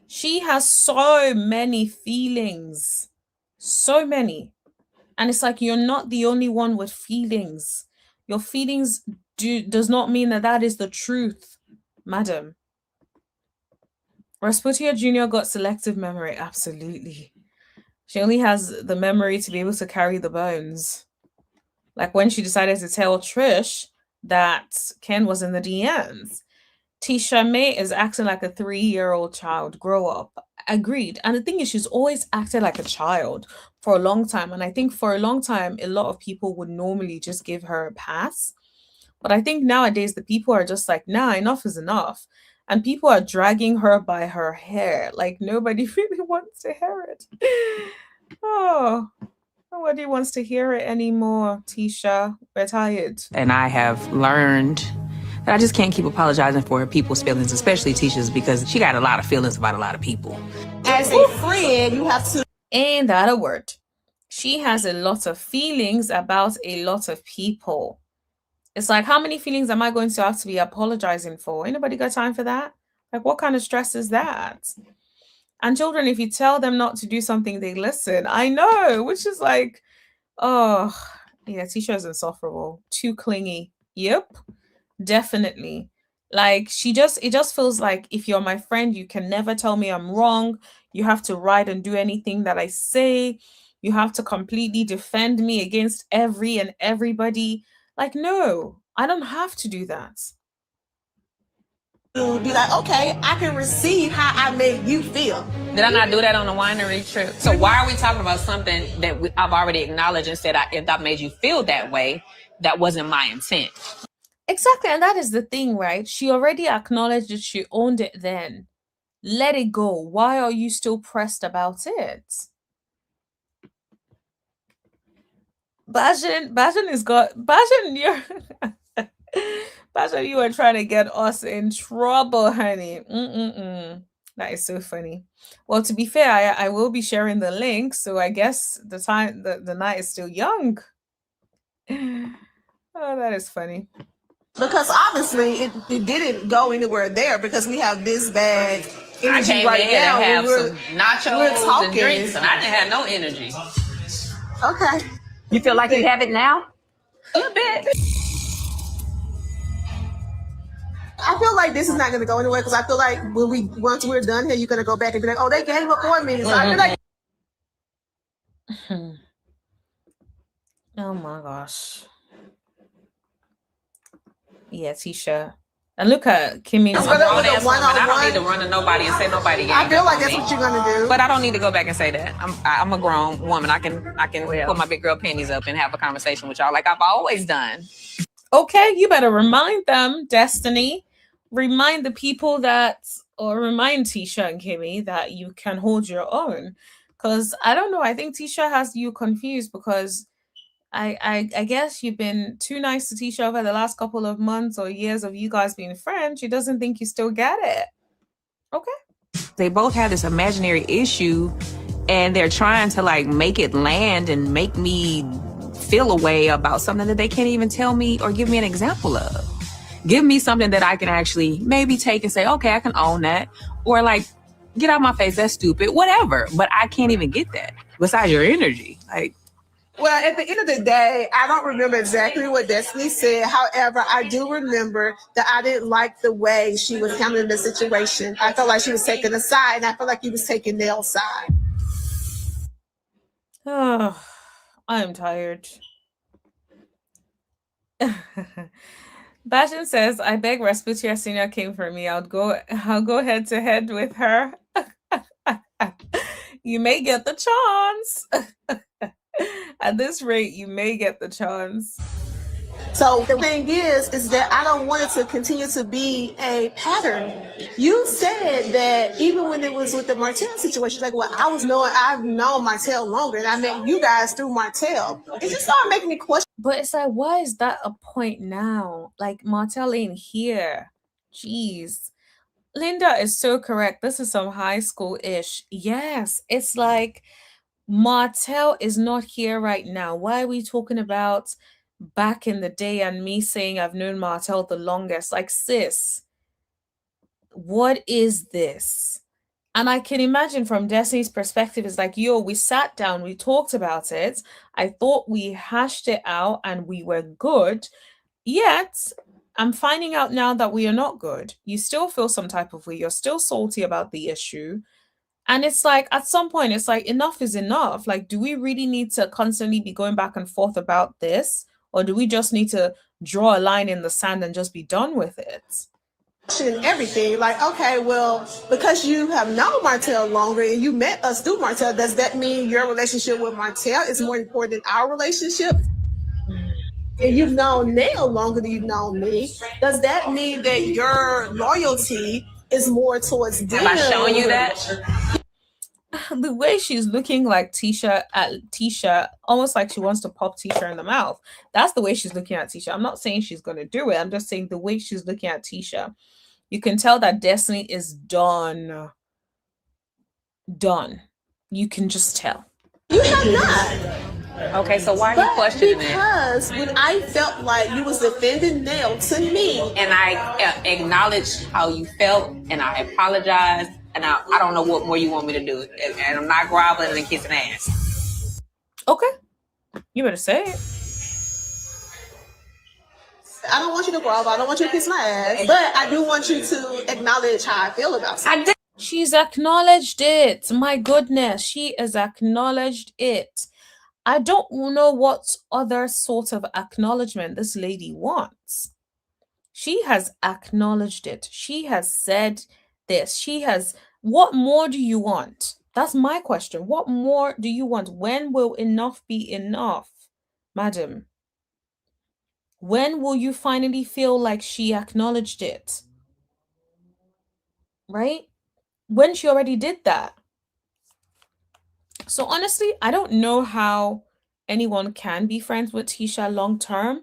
She has so many feelings. So many. And it's like you're not the only one with feelings. Your feelings does not mean that that is the truth, madam. Rasputia Jr. got selective memory. Absolutely. She only has the memory to be able to carry the bones. Like when she decided to tell Trish that Ken was in the DMs. Tisha May is acting like a 3-year-old child. Grow up. Agreed. And the thing is, she's always acted like a child for a long time. And I think for a long time, a lot of people would normally just give her a pass. But I think nowadays, the people are just like, nah, enough is enough. And people are dragging her by her hair. Like nobody really wants to hear it. Oh, nobody wants to hear it anymore, Tisha. We're tired. And I have learned that I just can't keep apologizing for people's feelings, especially Tisha's, because she got a lot of feelings about a lot of people. As a friend, you have to. Ain't that a word? She has a lot of feelings about a lot of people. It's like, how many feelings am I going to have to be apologizing for? Anybody got time for that? Like, what kind of stress is that? And children, if you tell them not to do something, they listen. I know, which is like, oh, yeah, Tisha is insufferable. Too clingy. Yep, definitely. Like, it just feels like if you're my friend, you can never tell me I'm wrong. You have to ride and do anything that I say. You have to completely defend me against every and everybody. Like, no, I don't have to do that. Be like, okay, I can receive how I made you feel. Did I not do that on the winery trip? So why are we talking about something that I've already acknowledged and said, if that made you feel that way, that wasn't my intent? Exactly. And that is the thing, right? She already acknowledged it. She owned it then. Let it go. Why are you still pressed about it? Bajan is got Bajan, you're Bajan, you are trying to get us in trouble, honey. That is so funny. Well, to be fair, I will be sharing the link, so I guess the night is still young. Oh, that is funny. Because obviously it didn't go anywhere there because we have this bad energy right now. I have some nachos and drinks, and I didn't have no energy. Okay. You feel like you have it now? A little bit. I feel like this is not going to go anywhere because I feel like once we're done here, you're going to go back and be like, oh, they gave up 4 minutes. So I feel like. Oh my gosh. Yeah, Tisha. And look at Kimmi. I don't need to run to nobody and say nobody. I feel like that's what you're gonna do. But I don't need to go back and say that. I'm a grown woman. I can put my big girl panties up and have a conversation with y'all like I've always done. Okay, you better remind them, Destiny. Remind the people remind Tisha and Kimmi that you can hold your own. Because I don't know, I think Tisha has you confused because I guess you've been too nice to Tisha over the last couple of months or years of you guys being friends. She doesn't think you still get it. Okay. They both have this imaginary issue and they're trying to like make it land and make me feel a way about something that they can't even tell me or give me an example of. Give me something that I can actually maybe take and say, okay, I can own that. Or like, get out my face, that's stupid, whatever. But I can't even get that besides your energy. Like, well, at the end of the day, I don't remember exactly what Destiny said. However, I do remember that I didn't like the way she was handling the situation. I felt like she was taking a side, and I felt like he was taking Nell's side. Oh, I'm tired. Bashan says, I beg Rasputia Senior came for me. I'll go head to head with her. You may get the chance. At this rate, you may get the chance. So the thing is that I don't want it to continue to be a pattern. You said that even when it was with the Martell situation, like, well, I've known Martell longer, and I met you guys through Martell. It just started making me question. But it's like, why is that a point now? Like, Martell ain't here. Jeez. Linda is so correct. This is some high school-ish. Yes, it's like Martell is not here right now. Why are we talking about back in the day and me saying I've known Martell the longest? Like, sis, what is this? And I can imagine from Destiny's perspective, it's like, yo, we sat down, we talked about it. I thought we hashed it out and we were good. Yet, I'm finding out now that we are not good. You still feel some type of way. You're still salty about the issue. And it's like, at some point, it's like, enough is enough. Like, do we really need to constantly be going back and forth about this? Or do we just need to draw a line in the sand and just be done with it? Everything like, okay, well, because you have known Martell longer and you met us through Martell, does that mean your relationship with Martell is more important than our relationship? And you've known Nail longer than you've known me. Does that mean that your loyalty is more towards them? Am I showing you that? The way she's looking like Tisha at Tisha, almost like she wants to pop Tisha in the mouth. That's the way she's looking at Tisha. I'm not saying she's going to do it. I'm just saying the way she's looking at Tisha. You can tell that Destiny is done. Done. You can just tell. You have not. Okay, so why are you questioning it? Because when I felt like you was defending Nail to me, and I acknowledged how you felt, and I apologized, and I don't know what more you want me to do, and I'm not groveling and kissing ass. Okay, you better say it. I don't want you to grovel. I don't want you to kiss my ass, but I do want you to acknowledge how I feel about it. I did. She's acknowledged it. My goodness, she has acknowledged it. I don't know what other sort of acknowledgement this lady wants. She has acknowledged it. She has said this. She has. What more do you want? That's my question. What more do you want? When will enough be enough, madam? When will you finally feel like she acknowledged it? Right? When she already did that. So honestly, I don't know how anyone can be friends with Tisha long term.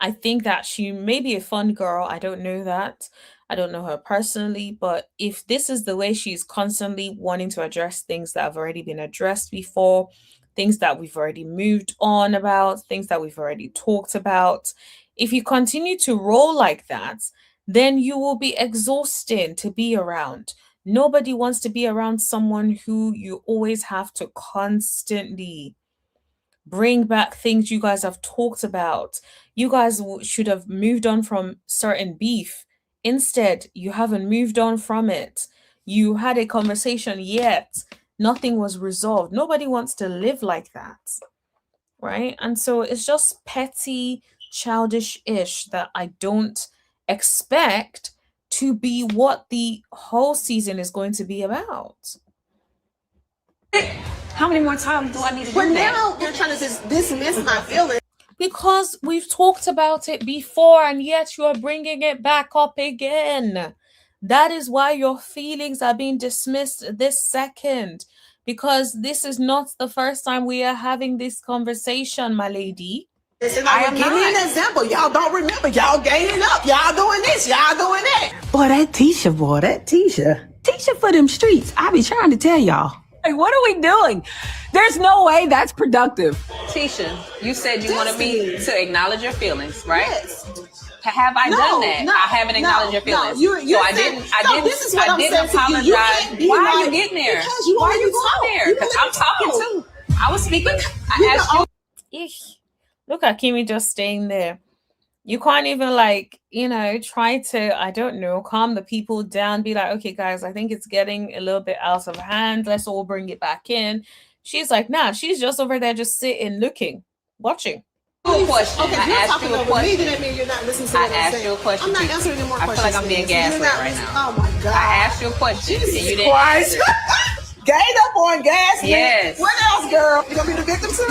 I think that she may be a fun girl. I don't know that. I don't know her personally, but if this is the way she's constantly wanting to address things that have already been addressed before, things that we've already moved on about, things that we've already talked about, if you continue to roll like that, then you will be exhausting to be around. Nobody wants to be around someone who you always have to constantly bring back things you guys have talked about. You guys should have moved on from certain beef. Instead, you haven't moved on from it. You had a conversation, yet nothing was resolved. Nobody wants to live like that, right? And so it's just petty, childish-ish that I don't expect to be what the whole season is going to be about. How many more times do I need to do But that? now you're trying to just dismiss my feelings. Because we've talked about it before and yet you are bringing it back up again. That is why your feelings are being dismissed this second. Because this is not the first time we are having this conversation, my lady. I am give me an example. Y'all don't remember. Y'all gaining up. Y'all doing this. Y'all doing that. Boy, that Tisha. Tisha for them streets. I be trying to tell y'all. Hey, what are we doing? There's no way that's productive. Tisha, you said you wanted me to acknowledge your feelings, right? Yes. Have I done that? I haven't acknowledged your feelings. So I didn't apologize. Why are you getting there? Why are you going there? Because I'm talking too. I was speaking. I asked you. Eesh. Look at Kimmi just staying there. You can't even try to, I don't know, calm the people down, be like, okay, guys, I think it's getting a little bit out of hand. Let's all bring it back in. She's like, nah, she's just over there just sitting, looking, watching. question. Okay, if you're talking over me, then that means you're not listening to what I'm saying. I asked you a question. I'm not answering any more I questions. feel like I'm being gaslit right now. Oh my God. I asked you a question. Jesus and you didn't Christ. answer. Ganged up on gas. Yes. What else, girl? You gonna be the victim too?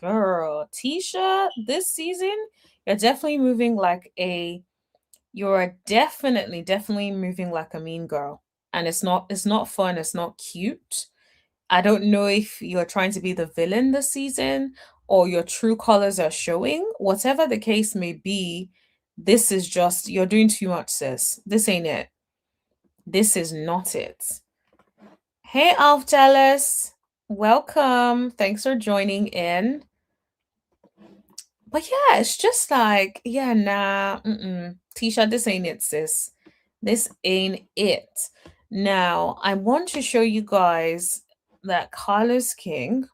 Girl, Tisha, this season, you're definitely moving like you're definitely moving like a mean girl. And it's not fun, it's not cute. I don't know if you're trying to be the villain this season or your true colors are showing. Whatever the case may be, this is just, you're doing too much, sis. This ain't it. This is not it. Hey, Alf Dallas. Welcome. Thanks for joining in. But yeah, it's just like, yeah, nah, Tisha, this ain't it, sis. This ain't it. Now, I want to show you guys that Carlos King.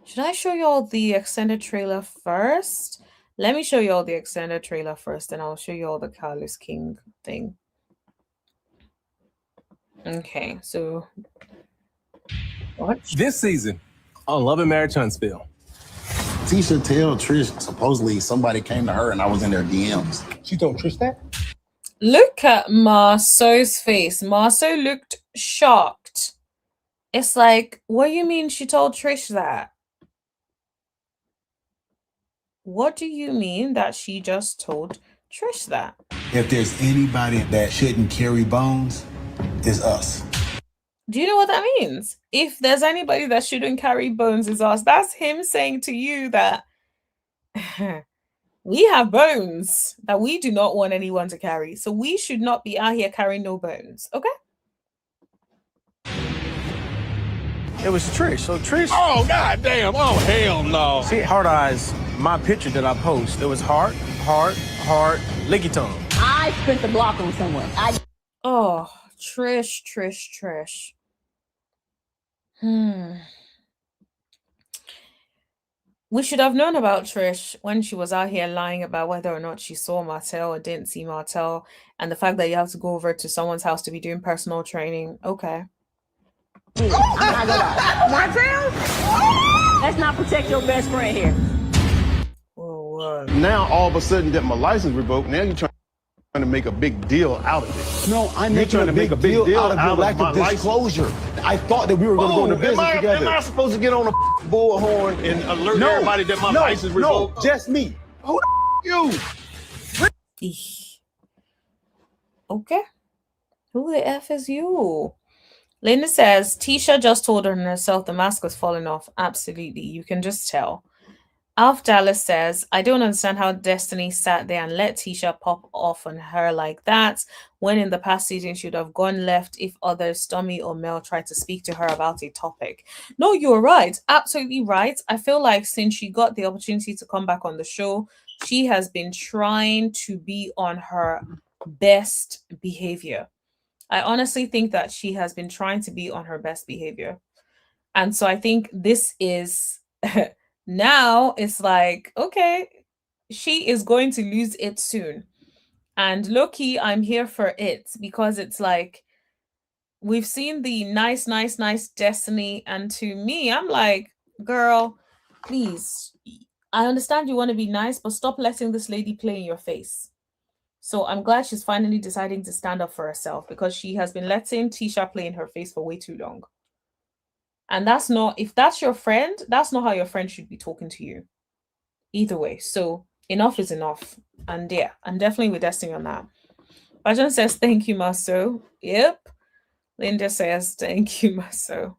Should I show you all the extended trailer first? Let me show you all the extended trailer first, and I'll show you all the Carlos King thing. Okay, so watch. This season on Love and Marriage Huntsville. Tisha tell Trish supposedly somebody came to her and I was in their DMs. She told Trish that? Look at Marceau's face. Marceau looked shocked. It's like, what do you mean she told Trish that? What do you mean that she just told Trish that? If there's anybody that shouldn't carry bones, it's us. Do you know what that means? If there's anybody that shouldn't carry bones, it's us. That's him saying to you that we have bones that we do not want anyone to carry. So we should not be out here carrying no bones. Okay? It was Trish. So Trish. Oh, goddamn. Oh, hell no. See, hard eyes, my picture that I post. It was heart, licky tongue. I spent the block on someone. Oh, Trish. We should have known about Trish when she was out here lying about whether or not she saw Martell or didn't see Martell, and the fact that you have to go over to someone's house to be doing personal training. Okay. Martell? Let's not protect your best friend here. Whoa. Now, all of a sudden, that my license revoked. Now you're trying to make a big deal out of it. No, I'm making a big deal out of your lack of disclosure. I thought that we were going to go into business together. Am I supposed to get on a bullhorn and alert everybody that my license revoked? No, just me. Who the you? Eesh. Okay. Who the F is you? Linda says, Tisha just told her herself the mask was falling off. Absolutely. You can just tell. Alf Dallas says, I don't understand how Destiny sat there and let Tisha pop off on her like that, when in the past season she would have gone left if others, Tommy or Mel, tried to speak to her about a topic. No, you're right. Absolutely right. I feel like since she got the opportunity to come back on the show, she has been trying to be on her best behavior. I honestly think that she has been trying to be on her best behavior. And so I think this is... Now it's like, okay, she is going to lose it soon. And low-key, I'm here for it, because it's like, we've seen the nice Destiny. And to me, I'm like, girl, please, I understand you want to be nice, but stop letting this lady play in your face. So I'm glad she's finally deciding to stand up for herself, because she has been letting Tisha play in her face for way too long. And that's not, if that's your friend, that's not how your friend should be talking to you. Either way. So enough is enough. And yeah, I'm definitely with Destiny on that. Bajan says, thank you, Marceau. Yep. Linda says, thank you, Marceau.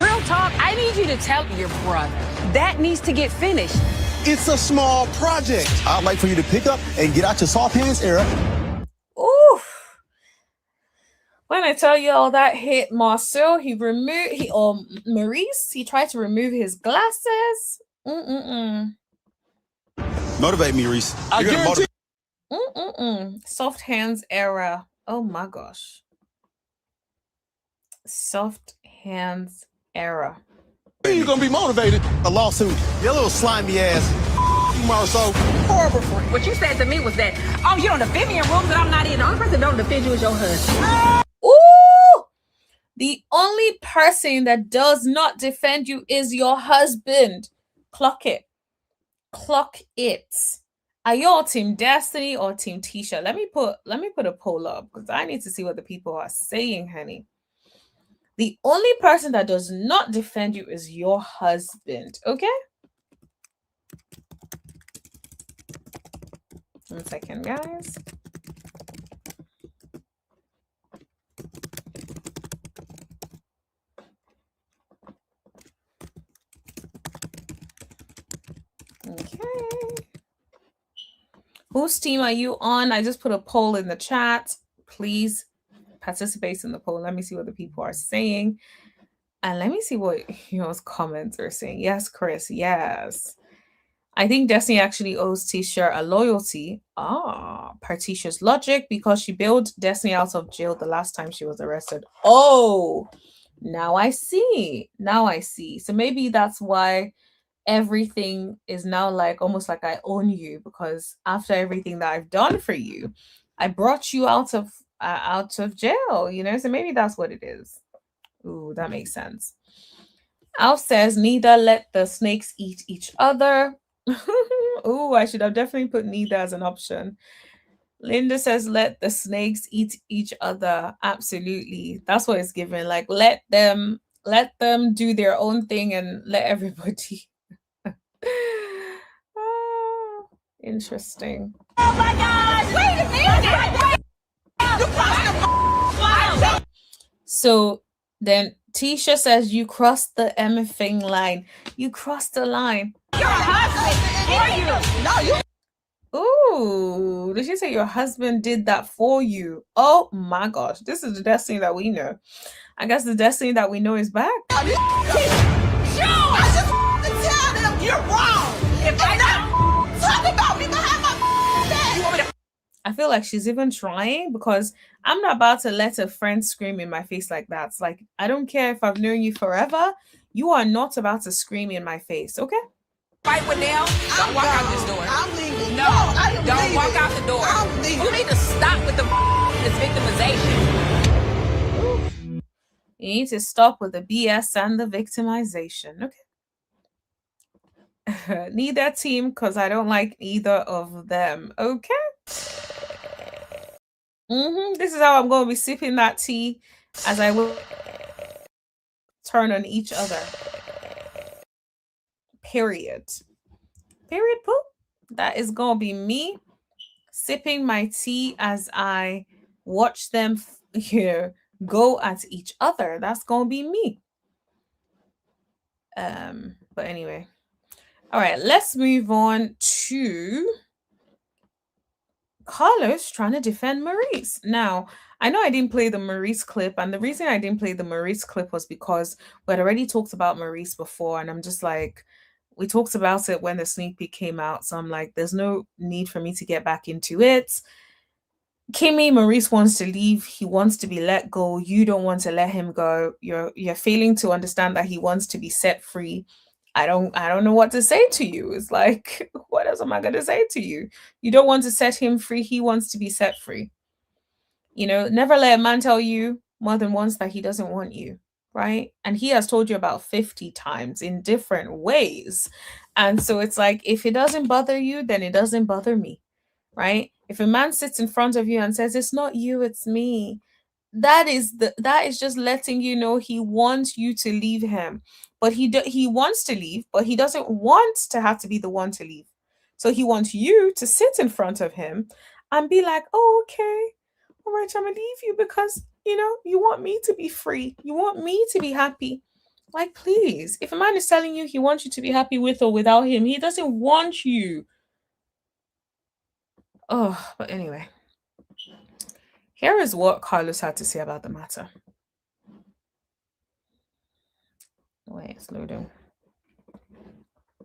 Real talk, I need you to tell your brother. That needs to get finished. It's a small project. I'd like for you to pick up and get out your soft hands era. Ooh. When I tell you all that hit Marceau, Maurice, he tried to remove his glasses. Motivate me, Reese. I guarantee. Soft hands era. Oh my gosh. Soft hands era. You're gonna be motivated. A lawsuit. Your little slimy ass. Marceau. Horrible friend. What you said to me was that, oh, you don't defend me in rooms that I'm not in. The only person that don't defend you is your husband. Ooh! The only person that does not defend you is your husband. Clock it. Clock it. Are you all Team Destiny or Team Tisha? Let me put a poll up because I need to see what the people are saying, honey. The only person that does not defend you is your husband. Okay? 1 second, guys. Okay. Whose team are you on? I just put a poll in the chat. Please participate in the poll. Let me see what the people are saying. And let me see what your comments are saying. Yes, Chris. Yes. I think Destiny actually owes Tisha a loyalty. Per Tisha's logic, because she bailed Destiny out of jail the last time she was arrested. Oh, now I see. Now I see. So maybe that's why everything is now like almost like I own you, because after everything that I've done for you, I brought you out of jail, you know? So maybe that's what it is. Ooh, that makes sense. Alf says, neither let the snakes eat each other. Ooh, I should have definitely put neither as an option. Linda says, let the snakes eat each other. Absolutely. That's what it's given. Like, let them do their own thing and let everybody. Interesting. Oh my God! Wait a minute! So then Tisha says, you crossed the MFing line. You crossed the line. Your husband. No, you. Ooh, did she say your husband did that for you? Oh my gosh, this is the Destiny that we know. I guess the Destiny that we know is back. I just want to tell them you're wrong. If they not talk about me behind my back. You want me to? I feel like she's even trying, because I'm not about to let a friend scream in my face like that. It's like, I don't care if I've known you forever. You are not about to scream in my face, okay? Fight with them. Don't walk out this door. I'm leaving. No, I am don't leaving. walk out the door. I'm leaving. You need to stop with this victimization. You need to stop with the BS and the victimization, okay? Neither team, because I don't like either of them, okay? This is how I'm going to be sipping that tea, as I will turn on each other. Period. Period, poop. That is going to be me sipping my tea as I watch them here go at each other. That's going to be me. But anyway. All right, let's move on to Carlos trying to defend Maurice. Now, I know I didn't play the Maurice clip, and the reason I didn't play the Maurice clip was because we had already talked about Maurice before, and I'm just like, we talked about it when the sneak peek came out, so I'm like, there's no need for me to get back into it. Kimmi, Maurice wants to leave. He wants to be let go. You don't want to let him go. You're failing to understand that he wants to be set free. I don't know what to say to you. It's like, what else am I going to say to you? You don't want to set him free. He wants to be set free. You know, never let a man tell you more than once that he doesn't want you, right? And he has told you about 50 times in different ways. And so it's like, if it doesn't bother you, then it doesn't bother me, right? If a man sits in front of you and says, it's not you, it's me, that is just letting you know he wants you to leave him. But he wants to leave, but he doesn't want to have to be the one to leave. So he wants you to sit in front of him and be like, oh, okay, all right, I'm gonna leave you because, you know, you want me to be free. You want me to be happy. Like, please, if a man is telling you he wants you to be happy with or without him, he doesn't want you. Oh, but anyway. Here is what Carlos had to say about the matter. Wait, slow down.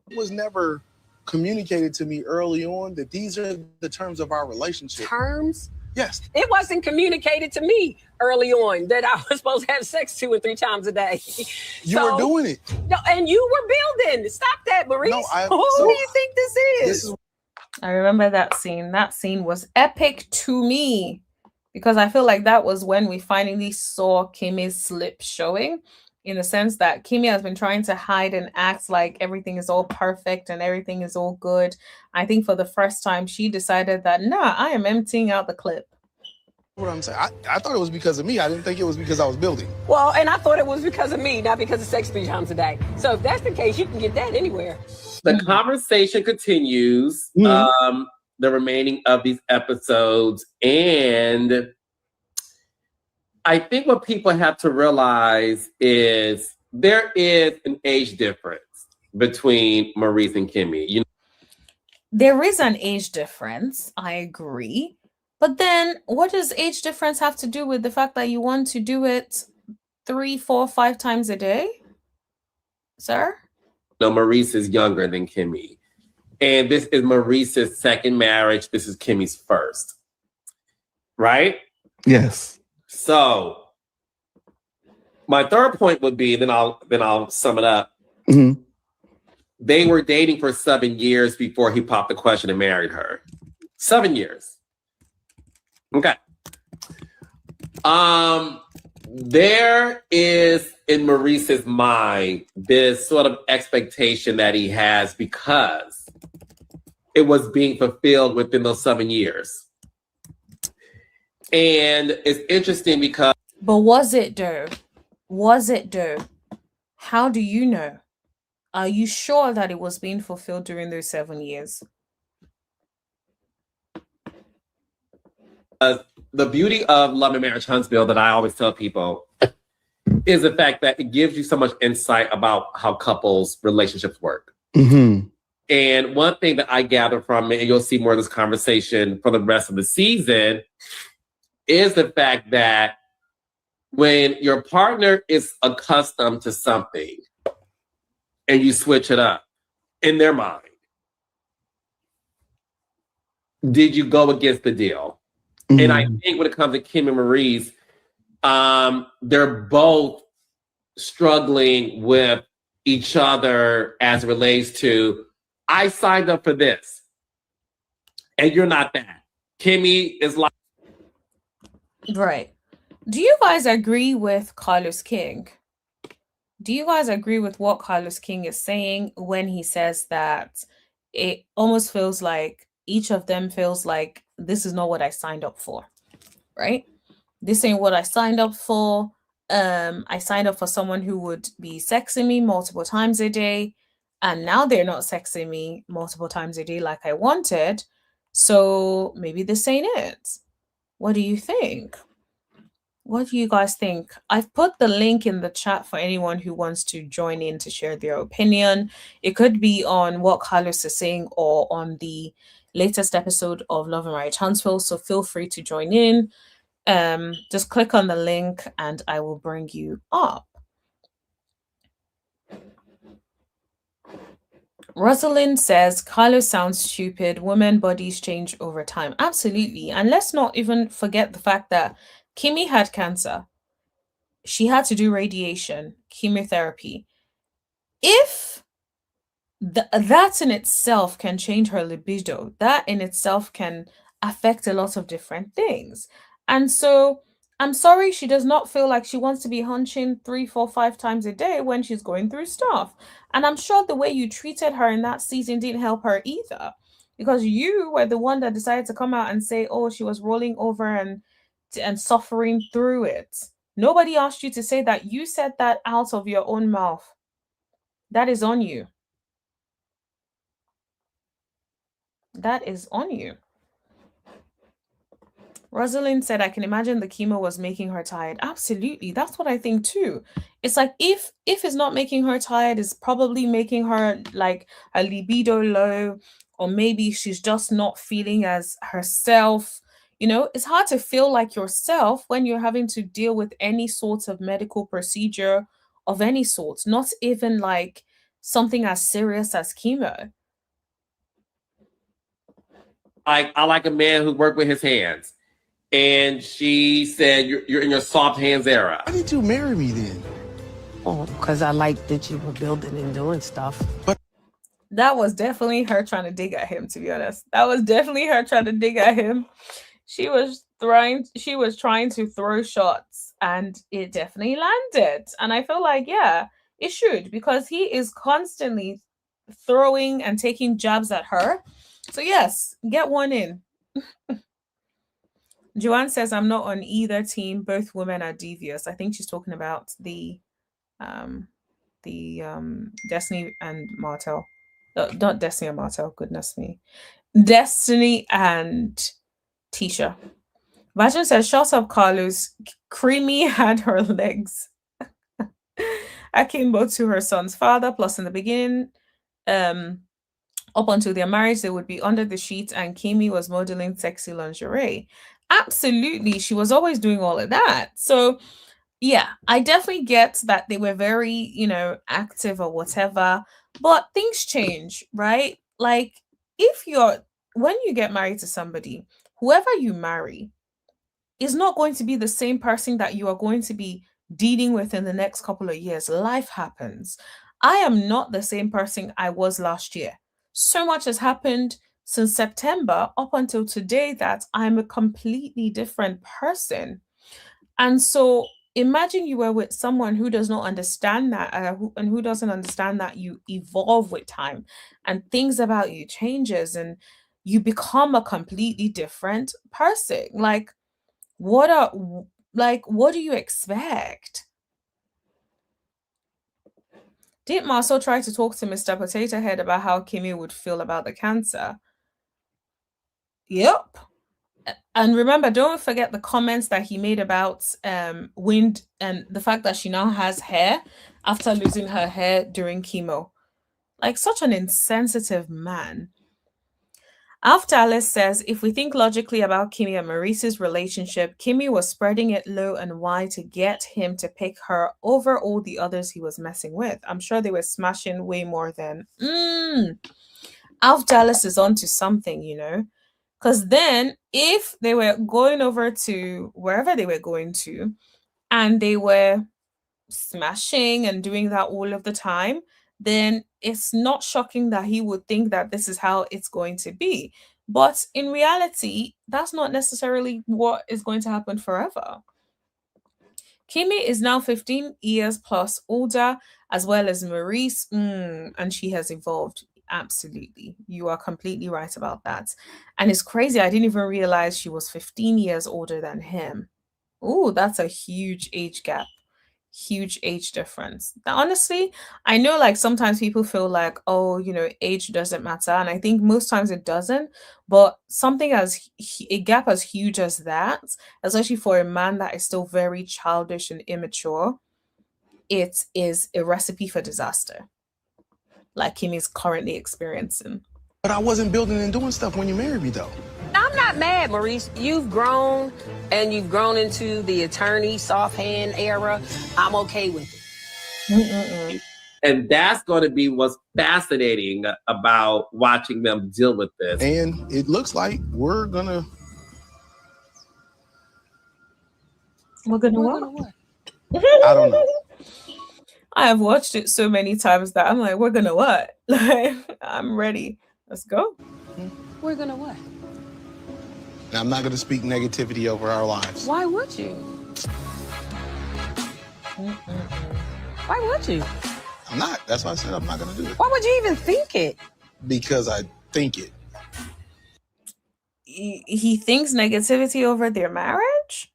It was never communicated to me early on that these are the terms of our relationship. Terms? Yes. It wasn't communicated to me early on that I was supposed to have sex 2 or 3 times a day. You were doing it. No, and you were building. Stop that, Maurice. No, Who do you think this is? I remember that scene. That scene was epic to me because I feel like that was when we finally saw Kimmi's slip showing, in the sense that Kimmi has been trying to hide and act like everything is all perfect and everything is all good. I think for the first time, she decided that, nah, I am emptying out the clip. What I'm saying, I thought it was because of me. I didn't think it was because I was building. Well, and I thought it was because of me, not because of sex 3 times a day. So if that's the case, you can get that anywhere. The conversation continues, the remaining of these episodes. And I think what people have to realize is there is an age difference between Maurice and Kimmi. You know, there is an age difference. I agree. But then what does age difference have to do with the fact that you want to do it 3, 4, 5 times a day? Sir? No, Maurice is younger than Kimmi. And this is Maurice's second marriage. This is Kimmy's first. Right? Yes. So my third point would be, then I'll sum it up. Mm-hmm. They were dating for 7 years before he popped the question and married her. 7 years. Okay. There is in Maurice's mind this sort of expectation that he has because it was being fulfilled within those 7 years. And it's interesting because... But was it though? Was it though? How do you know? Are you sure that it was being fulfilled during those 7 years? The beauty of Love and Marriage Huntsville that I always tell people is the fact that it gives you so much insight about how couples' relationships work. Mm-hmm. And one thing that I gather from it, and you'll see more of this conversation for the rest of the season, is the fact that when your partner is accustomed to something and you switch it up in their mind, did you go against the deal? Mm-hmm. And I think when it comes to Kim and Maurice, they're both struggling with each other as it relates to, I signed up for this and you're not that. Kimmi is like... Right. Do you guys agree with Carlos King? Do you guys agree with what Carlos King is saying when he says that it almost feels like each of them feels like this is not what I signed up for, right? This ain't what I signed up for. I signed up for someone who would be sexing me multiple times a day, and now they're not sexing me multiple times a day like I wanted. So maybe this ain't it. What do you think? What do you guys think? I've put the link in the chat for anyone who wants to join in to share their opinion. It could be on what Carlos is saying or on the latest episode of Love and Marriage Huntsville. So feel free to join in. Just click on the link and I will bring you up. Rosalind says, Carlos sounds stupid. Women bodies change over time. Absolutely. And let's not even forget the fact that Kimmi had cancer. She had to do radiation, chemotherapy. If that in itself can change her libido, that in itself can affect a lot of different things. And so I'm sorry she does not feel like she wants to be hunching 3, 4, 5 times a day when she's going through stuff. And I'm sure the way you treated her in that season didn't help her either, because you were the one that decided to come out and say, oh, she was rolling over and suffering through it. Nobody asked you to say that. You said that out of your own mouth. That is on you. That is on you. Rosalind said, I can imagine the chemo was making her tired. Absolutely. That's what I think too. It's like if it's not making her tired, it's probably making her like a libido low, or maybe she's just not feeling as herself. You know, it's hard to feel like yourself when you're having to deal with any sort of medical procedure of any sort, not even like something as serious as chemo. I like a man who worked with his hands. And she said, you're in your soft hands era. Why did you marry me then? Oh, because I liked that you were building and doing stuff. But that was definitely her trying to dig at him, to be honest. That was definitely her trying to dig at him. She was trying to throw shots, and it definitely landed. And I feel like, yeah, it should, because he is constantly throwing and taking jabs at her. So yes, get one in. Joanne says, I'm not on either team. Both women are devious. I think she's talking about um Destiny and Martel. Not Destiny and Martel, goodness me. Destiny and Tisha. Vajin says, shut up, Carlos. Creamy had her legs akimbo to her son's father. Plus, in the beginning, up until their marriage, they would be under the sheets, and Kimmi was modeling sexy lingerie. Absolutely, she was always doing all of that. So, yeah, I definitely get that they were very, active or whatever, but things change, right? Like, when you get married to somebody, whoever you marry is not going to be the same person that you are going to be dealing with in the next couple of years. Life happens. I am not the same person I was last year. So much has happened since September up until today that I'm a completely different person. And so imagine you were with someone who does not understand that, and who doesn't understand that you evolve with time and things about you changes and you become a completely different person. What do you expect? Did Marcel try to talk to Mr. Potato Head about how Kimmi would feel about the cancer? Yep. And remember, don't forget the comments that he made about wind and the fact that she now has hair after losing her hair during chemo. Like, such an insensitive man. After Alice says, if we think logically about Kimmi and Maurice's relationship, Kimmi was spreading it low and wide to get him to pick her over all the others he was messing with. I'm sure they were smashing way more than. Alf Dallas is onto something, Because then, if they were going over to wherever they were going to, and they were smashing and doing that all of the time, then it's not shocking that he would think that this is how it's going to be. But in reality, that's not necessarily what is going to happen forever. Kimmi is now 15 years plus older, as well as Maurice, and she has evolved. Absolutely. You are completely right about that. And it's crazy. I didn't even realize she was 15 years older than him. Oh, that's a huge age gap. Huge age difference. Now, honestly, I know like sometimes people feel like, oh, age doesn't matter. And I think most times it doesn't. But something as a gap as huge as that, especially for a man that is still very childish and immature, it is a recipe for disaster, like Kim is currently experiencing. But I wasn't building and doing stuff when you married me, though. I'm not mad, Maurice. You've grown, and you've grown into the attorney soft hand era. I'm okay with it. And that's going to be what's fascinating about watching them deal with this. And it looks like we're gonna what? I don't know. I have watched it so many times that I'm like, we're gonna what? Like, I'm ready. Let's go. We're gonna what? Now, I'm not gonna speak negativity over our lives. Why would you? Why would you? I'm not. That's why I said I'm not gonna do it. Why would you even think it? Because I think it. He thinks negativity over their marriage?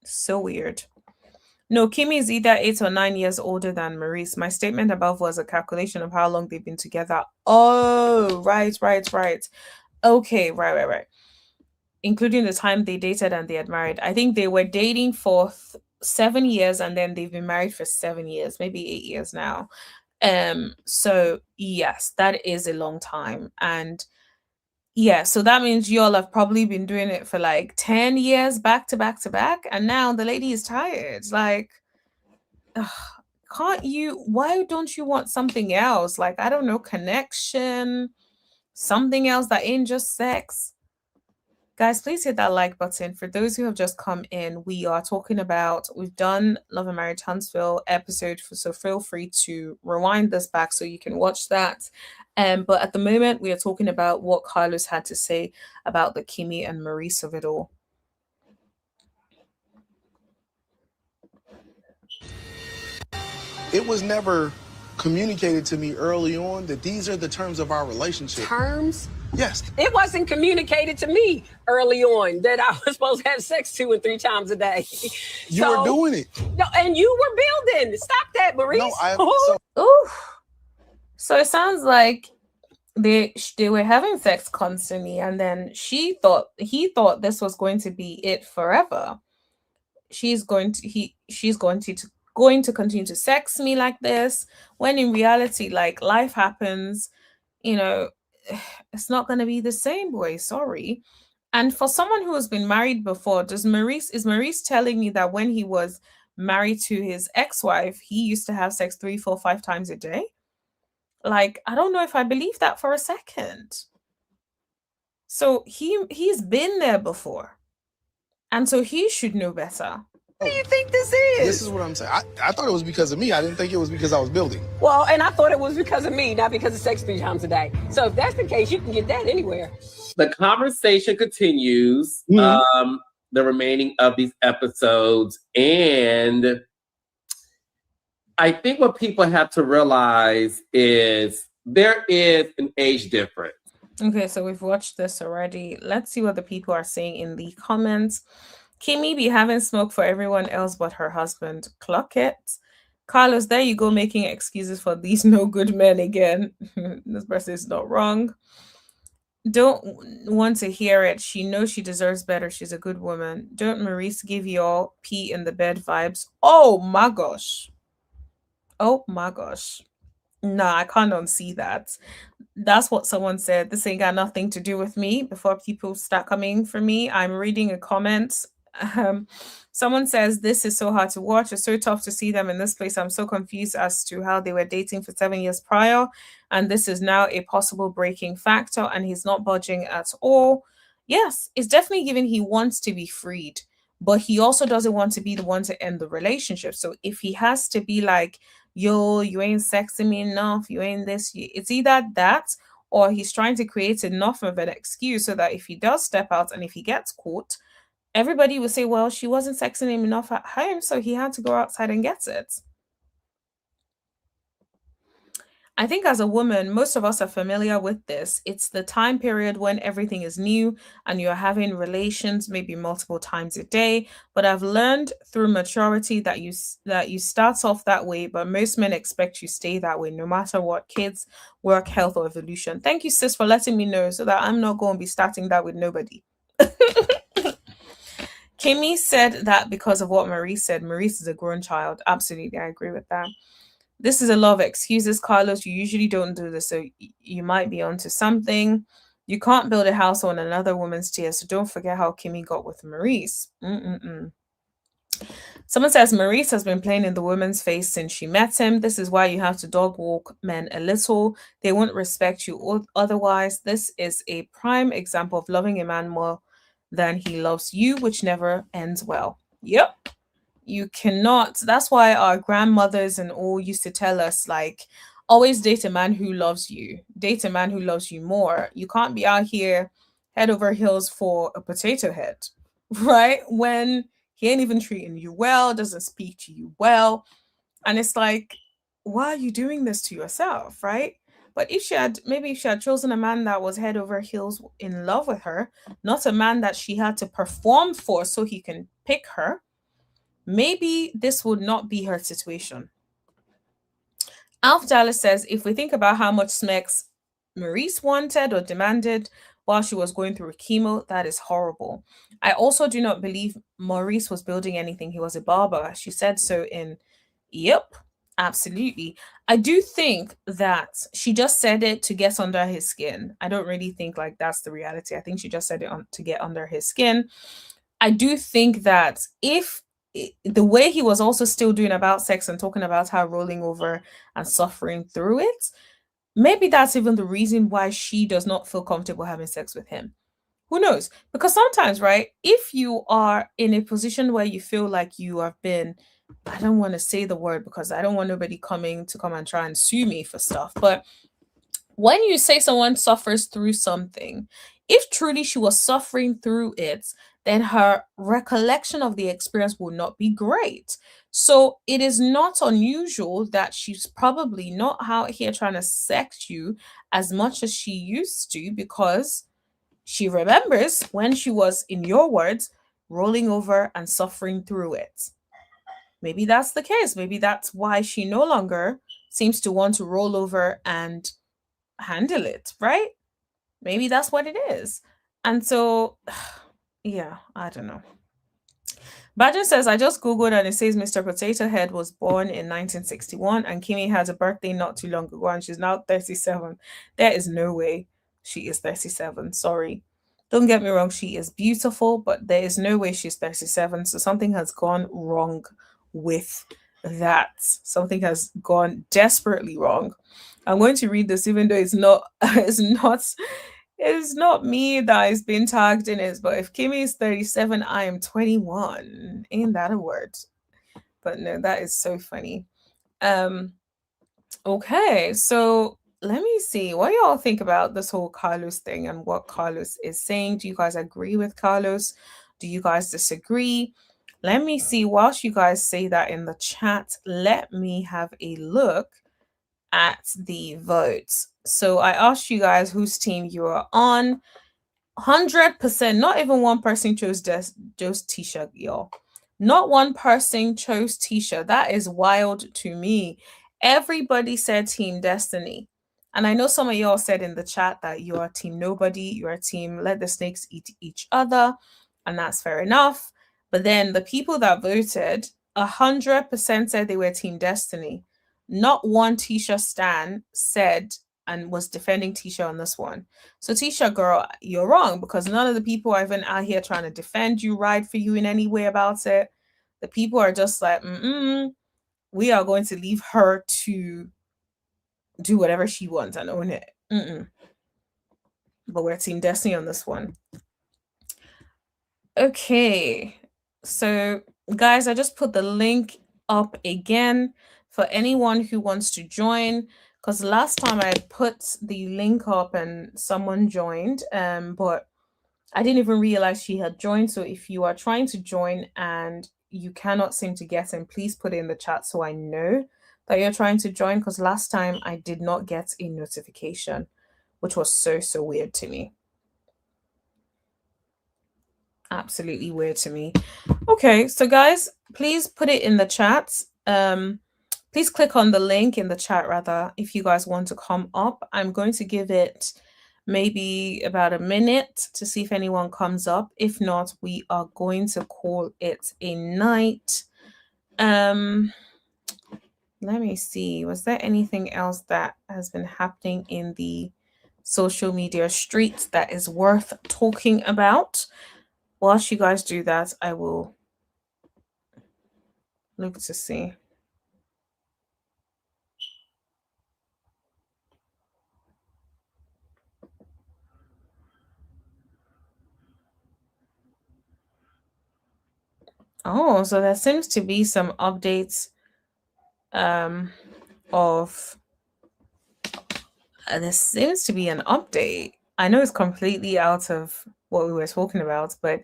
So weird. No, Kimmi is either 8 or 9 years older than Maurice. My statement above was a calculation of how long they've been together. Oh, right. Okay, right. Including the time they dated and they had married. I think they were dating for 7 years and then they've been married for 7 years, maybe 8 years now. So yes, that is a long time. And yeah, so that means y'all have probably been doing it for like 10 years back to back to back. And now the lady is tired. Like, why don't you want something else? Like, I don't know, connection, something else that ain't just sex. Guys, please hit that like button. For those who have just come in, we've done Love and Marriage Huntsville episode, so feel free to rewind this back so you can watch that. But at the moment, we are talking about what Carlos had to say about the Kimmi and Maurice of it all. It was never communicated to me early on that these are the terms of our relationship. Terms? Yes. It wasn't communicated to me early on that I was supposed to have sex 2 and 3 times a day. You were doing it. No, and you were building. Stop that, Maurice. No, Oof. So it sounds like they were having sex constantly, and then he thought this was going to be it forever. She's going to continue to sex me like this, when in reality, like, life happens, you know. It's not going to be the same, boy. Sorry. And for someone who has been married before, is Maurice telling me that when he was married to his ex-wife, he used to have sex 3, 4, 5 times a day? Like, I don't know if I believe that for a second. So he's been there before, and so he should know better. What do you think this is? This is what I'm saying. I thought it was because of me. I didn't think it was because I was building. Well, and I thought it was because of me, not because of sex 3 times a day. So if that's the case, you can get that anywhere. The conversation continues, the remaining of these episodes. And I think what people have to realize is there is an age difference. Okay, so we've watched this already. Let's see what the people are saying in the comments. Kimmi be having smoke for everyone else but her husband. Clock it. Carlos, there you go, making excuses for these no good men again. This person is not wrong. Don't want to hear it. She knows she deserves better. She's a good woman. Don't Maurice give you all pee in the bed vibes? Oh my gosh. Oh my gosh. Nah, I can't unsee that. That's what someone said. This ain't got nothing to do with me. Before people start coming for me, I'm reading a comment. Someone says, this is so hard to watch. It's so tough to see them in this place. I'm so confused as to how they were dating for 7 years prior, and this is now a possible breaking factor, and he's not budging at all. Yes, it's definitely given he wants to be freed, but he also doesn't want to be the one to end the relationship. So if he has to be like, yo, you ain't sexing me enough, you ain't this, it's either that, or he's trying to create enough of an excuse so that if he does step out and if he gets caught, everybody will say, well, she wasn't sexing him enough at home, so he had to go outside and get it. I think as a woman, most of us are familiar with this. It's the time period when everything is new and you're having relations maybe multiple times a day. But I've learned through maturity that you start off that way, but most men expect you stay that way, no matter what: kids, work, health, or evolution. Thank you, sis, for letting me know so that I'm not going to be starting that with nobody. Kimmi said that because of what Maurice said. Maurice is a grown child. Absolutely, I agree with that. This is a lot of excuses, Carlos. You usually don't do this, so you might be onto something. You can't build a house on another woman's tears, so don't forget how Kimmi got with Maurice. Someone says Maurice has been playing in the woman's face since she met him. This is why you have to dog walk men a little. They won't respect you otherwise. This is a prime example of loving a man more than he loves you, which never ends well. Yep. You cannot. That's why our grandmothers and all used to tell us, like, always date a man who loves you. Date a man who loves you more. You can't be out here head over heels for a potato head, right? When he ain't even treating you well, doesn't speak to you well. And it's like, why are you doing this to yourself, right? But if she had chosen a man that was head over heels in love with her, not a man that she had to perform for so he can pick her, maybe this would not be her situation. Alf Dallas says, if we think about how much Smex Maurice wanted or demanded while she was going through chemo, that is horrible. I also do not believe Maurice was building anything. He was a barber. She said so in, yep, absolutely. I do think that she just said it to get under his skin. I don't really think like that's the reality. I think she just said it to get under his skin. I do think that if the way he was also still doing about sex and talking about how rolling over and suffering through it, maybe that's even the reason why she does not feel comfortable having sex with him. Who knows? Because sometimes, right, if you are in a position where you feel like you have been, I don't want to say the word because I don't want nobody coming to come and try and sue me for stuff, but when you say someone suffers through something, if truly she was suffering through it, then her recollection of the experience will not be great. So it is not unusual that she's probably not out here trying to sex you as much as she used to, because she remembers when she was, in your words, rolling over and suffering through it. Maybe that's the case. Maybe that's why she no longer seems to want to roll over and handle it, right? Maybe that's what it is. And so, yeah, I don't know. Badger says, I just Googled and it says Mr. Potato Head was born in 1961 and Kimmi had a birthday not too long ago and she's now 37. There is no way she is 37. Sorry. Don't get me wrong, she is beautiful, but there is no way she's 37. So something has gone wrong with that. Something has gone desperately wrong. I'm going to read this, even though it's not me that is being tagged in it. But if Kimmi is 37, I am 21. Ain't that a word? But no, that is so funny. Okay, so let me see what y'all think about this whole Carlos thing and what Carlos is saying. Do you guys agree with Carlos? Do you guys disagree? Let me see. Whilst you guys say that in the chat, let me have a look at the votes. So I asked you guys whose team you are on. 100%, not even one person chose Tisha, y'all. Not one person chose Tisha. That is wild to me. Everybody said Team Destiny. And I know some of y'all said in the chat that you are Team Nobody, you are Team Let the Snakes Eat Each Other, and that's fair enough. But then the people that voted, 100% said they were Team Destiny. Not one Tisha stan said and was defending Tisha on this one. So Tisha, girl, you're wrong, because none of the people are even out here trying to defend you, ride for you in any way about it. The people are just like, we are going to leave her to do whatever she wants and own it. But we're Team Destiny on this one. Okay, so guys, I just put the link up again for anyone who wants to join, because last time I put the link up and someone joined, but I didn't even realize she had joined. So if you are trying to join and you cannot seem to get in, please put it in the chat so I know that you're trying to join, because last time I did not get a notification, which was so weird to me. Absolutely weird to me. Okay, so guys, please put it in the chat. Please click on the link in the chat, rather, if you guys want to come up. I'm going to give it maybe about a minute to see if anyone comes up. If not, we are going to call it a night. Let me see. Was there anything else that has been happening in the social media streets that is worth talking about? Whilst you guys do that, I will look to see. Oh, so there seems to be some updates there seems to be an update. I know it's completely out of what we were talking about, but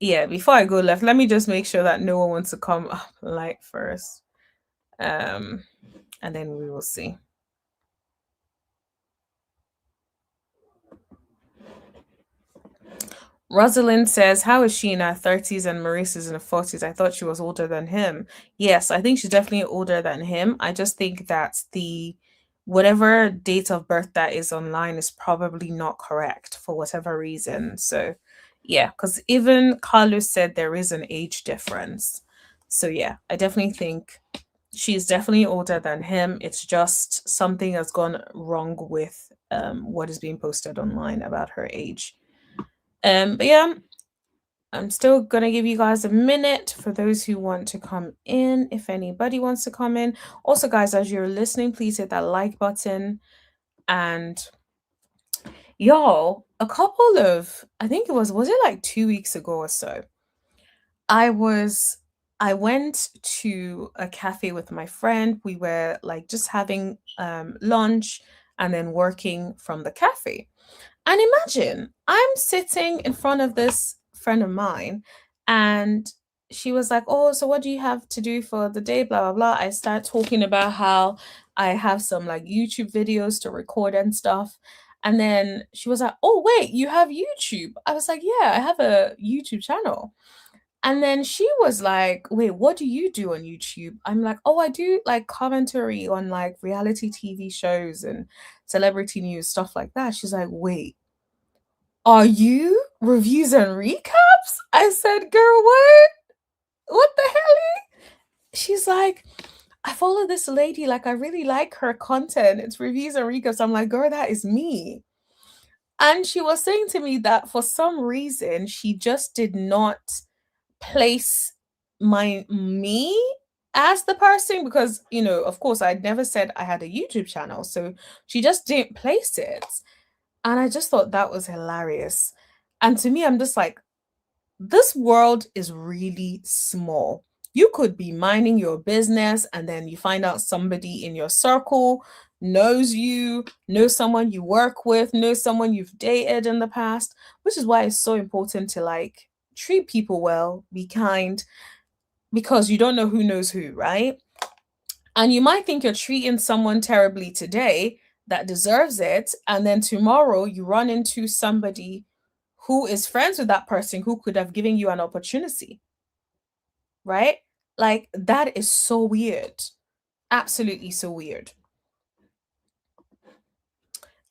yeah, before I go left, let me just make sure that no one wants to come up light first. And then we will see. Rosalind says, how is she in her 30s and Maurice is in her 40s? I thought she was older than him. Yes, I think she's definitely older than him. I just think that whatever date of birth that is online is probably not correct for whatever reason. So yeah, because even Carlos said there is an age difference. So yeah, I definitely think she's definitely older than him. It's just something has gone wrong with what is being posted online about her age. But yeah, I'm still gonna give you guys a minute for those who want to come in, if anybody wants to come in. Also, guys, as you're listening, please hit that like button. And y'all, I think it was it like 2 weeks ago or so, I went to a cafe with my friend. We were like just having lunch and then working from the cafe. And imagine I'm sitting in front of this friend of mine, and she was like, "Oh, so what do you have to do for the day?" Blah blah blah. I start talking about how I have some like YouTube videos to record and stuff. And then she was like, "Oh, wait, you have YouTube?" I was like, "Yeah, I have a YouTube channel." And then she was like, "Wait, what do you do on YouTube?" I'm like, "Oh, I do like commentary on like reality TV shows and celebrity news, stuff like that." She's like, "Wait, are you reviews and recaps?" I said, "Girl, what? What the hell?" She's like, "I follow this lady, like I really like her content. It's reviews and recaps." I'm like, "Girl, that is me." And she was saying to me that for some reason she just did not place me as the person, because of course I'd never said I had a YouTube channel, so she just didn't place it. And I just thought that was hilarious. And to me, I'm just like, this world is really small. You could be minding your business and then you find out somebody in your circle knows you, knows someone you work with, knows someone you've dated in the past, which is why it's so important to like treat people well, be kind, because you don't know who knows who, right? And you might think you're treating someone terribly today that deserves it, and then tomorrow you run into somebody who is friends with that person who could have given you an opportunity, right? Like, that is so weird. Absolutely so weird.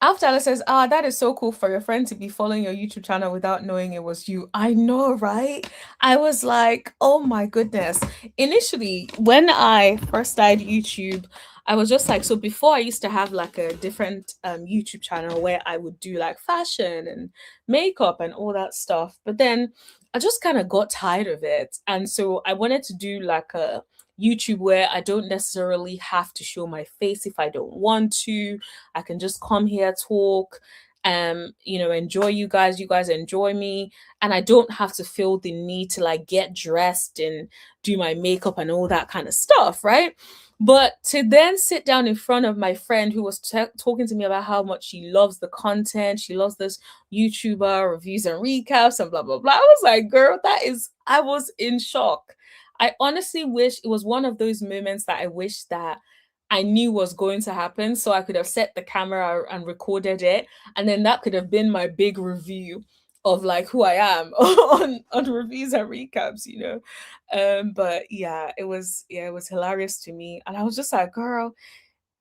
Alpha says, that is so cool for your friend to be following your YouTube channel without knowing it was you. I know, right? I was like, oh my goodness. Initially, when I first started YouTube, I was just like, so before I used to have like a different YouTube channel where I would do like fashion and makeup and all that stuff. But then I just kind of got tired of it. And so I wanted to do like a YouTube where I don't necessarily have to show my face if I don't want to. I can just come here, talk, enjoy you guys enjoy me, and I don't have to feel the need to like get dressed and do my makeup and all that kind of stuff, right? But to then sit down in front of my friend who was talking to me about how much she loves the content, she loves this YouTuber reviews and recaps and blah blah blah, I was like, girl, I was in shock. I honestly wish it was one of those moments that I wish that I knew was going to happen, so I could have set the camera and recorded it, and then that could have been my big review of like who I am on reviews and recaps, But yeah, it was hilarious to me, and I was just like, girl,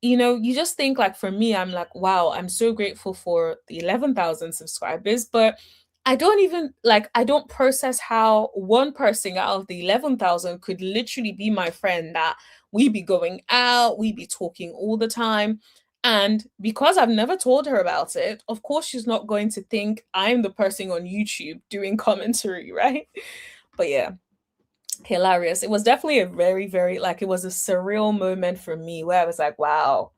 you just think like, for me, I'm like, wow, I'm so grateful for the 11,000 subscribers, but I don't process how one person out of the 11,000 could literally be my friend, that we be going out, we be talking all the time. And because I've never told her about it, of course, she's not going to think I'm the person on YouTube doing commentary, right? But yeah, hilarious. It was definitely a very, very, like, it was a surreal moment for me where I was like, wow,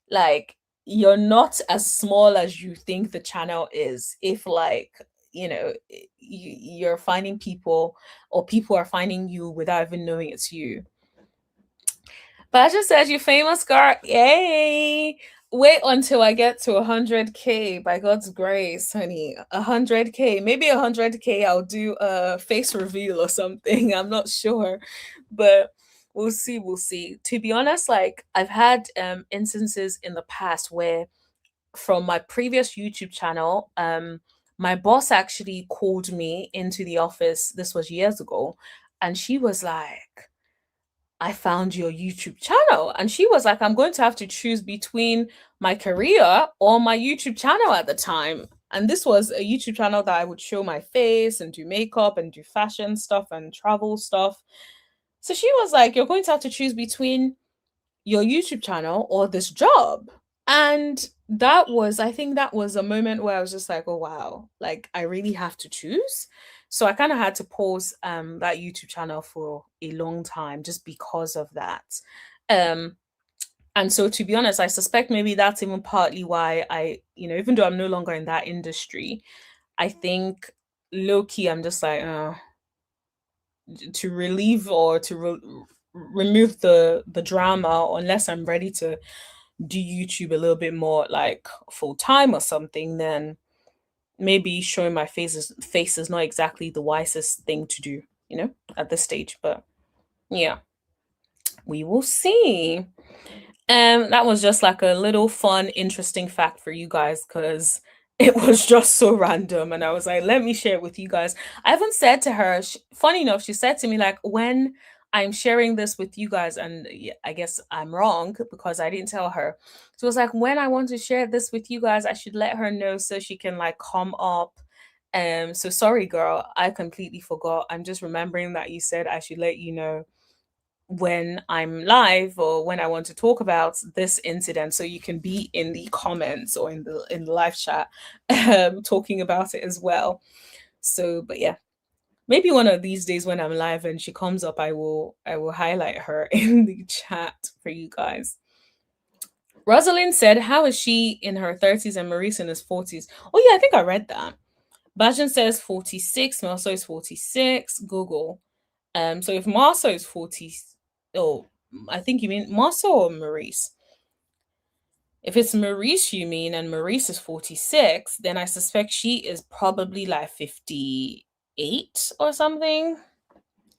like, you're not as small as you think the channel is. If like, you're finding people, or people are finding you without even knowing it's you. But I just said, you famous girl. Yay. Wait until I get to 100K, by God's grace, honey. 100K, maybe 100K, I'll do a face reveal or something. I'm not sure, but we'll see. We'll see. To be honest, like, I've had instances in the past where, from my previous YouTube channel, my boss actually called me into the office. This was years ago, and she was like, I found your YouTube channel. And she was like, I'm going to have to choose between my career or my YouTube channel at the time. And this was a YouTube channel that I would show my face and do makeup and do fashion stuff and travel stuff. So she was like, you're going to have to choose between your YouTube channel or this job. And I think that was a moment where I was just like, oh, wow, like, I really have to choose. So I kind of had to pause that YouTube channel for a long time just because of that. And so, to be honest, I suspect maybe that's even partly why even though I'm no longer in that industry, I think low key, I'm just like, to relieve or to remove the drama, unless I'm ready to do YouTube a little bit more like full time or something, then maybe showing my face is not exactly the wisest thing to do, at this stage. But yeah, we will see. That was just like a little fun, interesting fact for you guys because it was just so random. And I was like, let me share it with you guys. I haven't said to her, funny enough, she said to me, like, when I'm sharing this with you guys, and I guess I'm wrong because I didn't tell her. So it was like, when I want to share this with you guys, I should let her know so she can like come up. So sorry, girl, I completely forgot. I'm just remembering that you said I should let you know when I'm live or when I want to talk about this incident, so you can be in the comments or in the live chat talking about it as well. So, but yeah, maybe one of these days when I'm live and she comes up, I will highlight her in the chat for you guys. Rosalind said, how is she in her 30s and Maurice in his 40s? Oh yeah, I think I read that. Bajan says 46, Marceau is 46. Google. So if Marceau is 40, oh, I think you mean Marceau or Maurice. If it's Maurice you mean, and Maurice is 46, then I suspect she is probably like 58 or something.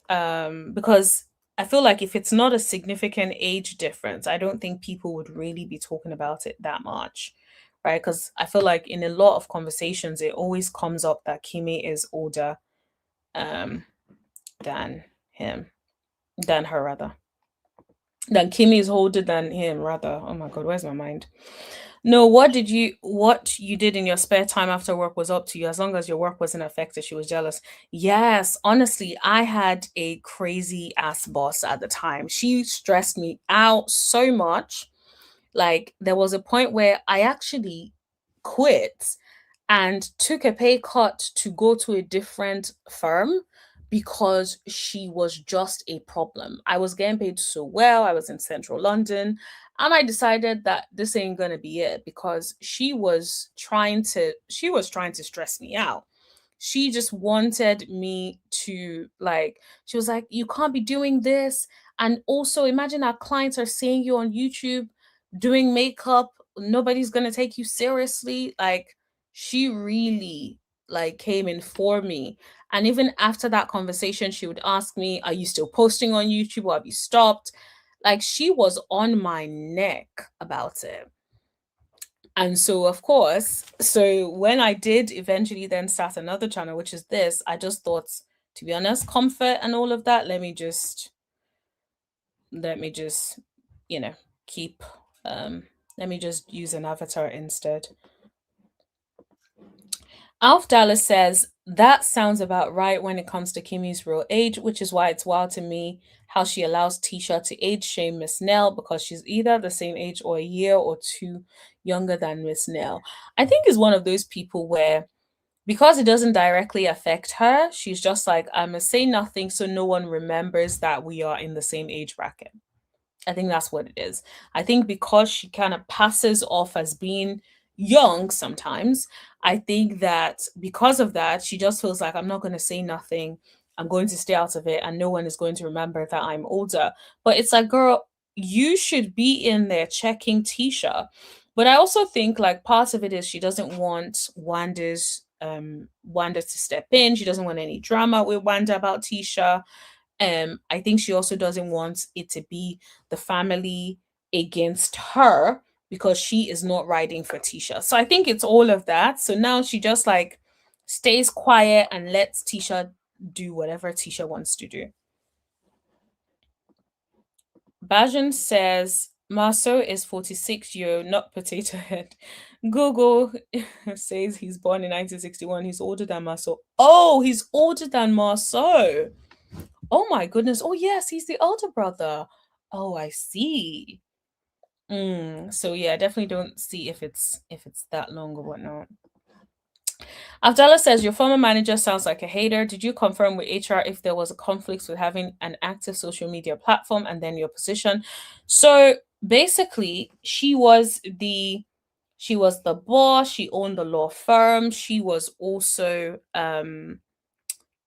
Because I feel like if it's not a significant age difference, I don't think people would really be talking about it that much, right? Because I feel like in a lot of conversations, it always comes up that Kimmi is older than her rather. Than Kimmi is older than him rather. Oh my god, where's my mind? No, what you did in your spare time after work was up to you. As long as your work wasn't affected, she was jealous. Yes, honestly, I had a crazy ass boss at the time. She stressed me out so much. Like there was a point where I actually quit and took a pay cut to go to a different firm because she was just a problem. I was getting paid so well. I was in central London. And I decided that this ain't gonna be it because she was trying to stress me out. She just wanted me to she was like, you can't be doing this. And also imagine our clients are seeing you on YouTube doing makeup. Nobody's gonna take you seriously. Like she really came in for me. And even after that conversation, she would ask me, are you still posting on YouTube or have you stopped? Like she was on my neck about it. And so, of course, when I did eventually then start another channel, which is this, I just thought, to be honest, comfort and all of that, let me just, keep, let me just use an avatar instead. Alf Dallas says, that sounds about right when it comes to Kimmi's real age, which is why it's wild to me how she allows Tisha to age shame Miss Nell because she's either the same age or a year or two younger than Miss Nell. I think is one of those people where, because it doesn't directly affect her, she's just like, I must say nothing so no one remembers that we are in the same age bracket. I think that's what it is. I think because she kind of passes off as being young sometimes, I think that because of that, she just feels like, I'm not going to say nothing. I'm going to stay out of it and no one is going to remember that I'm older. But it's like, girl, you should be in there checking Tisha. But I also think part of it is she doesn't want Wanda to step in. She doesn't want any drama with Wanda about Tisha. I think she also doesn't want it to be the family against her because she is not riding for Tisha. So I think it's all of that. So now she just stays quiet and lets Tisha do whatever Tisha wants to do. Bajan says, Marceau is 46, yo, not potato head. Google says he's born in 1961. He's older than Marceau. Oh, he's older than Marceau. Oh my goodness. Oh yes, he's the older brother. Oh, I see. So yeah, I definitely don't see if it's that long or whatnot. Abdallah says, your former manager sounds like a hater. Did you confirm with HR if there was a conflict with having an active social media platform and then your position? So basically, she was the boss. She owned the law firm. She was also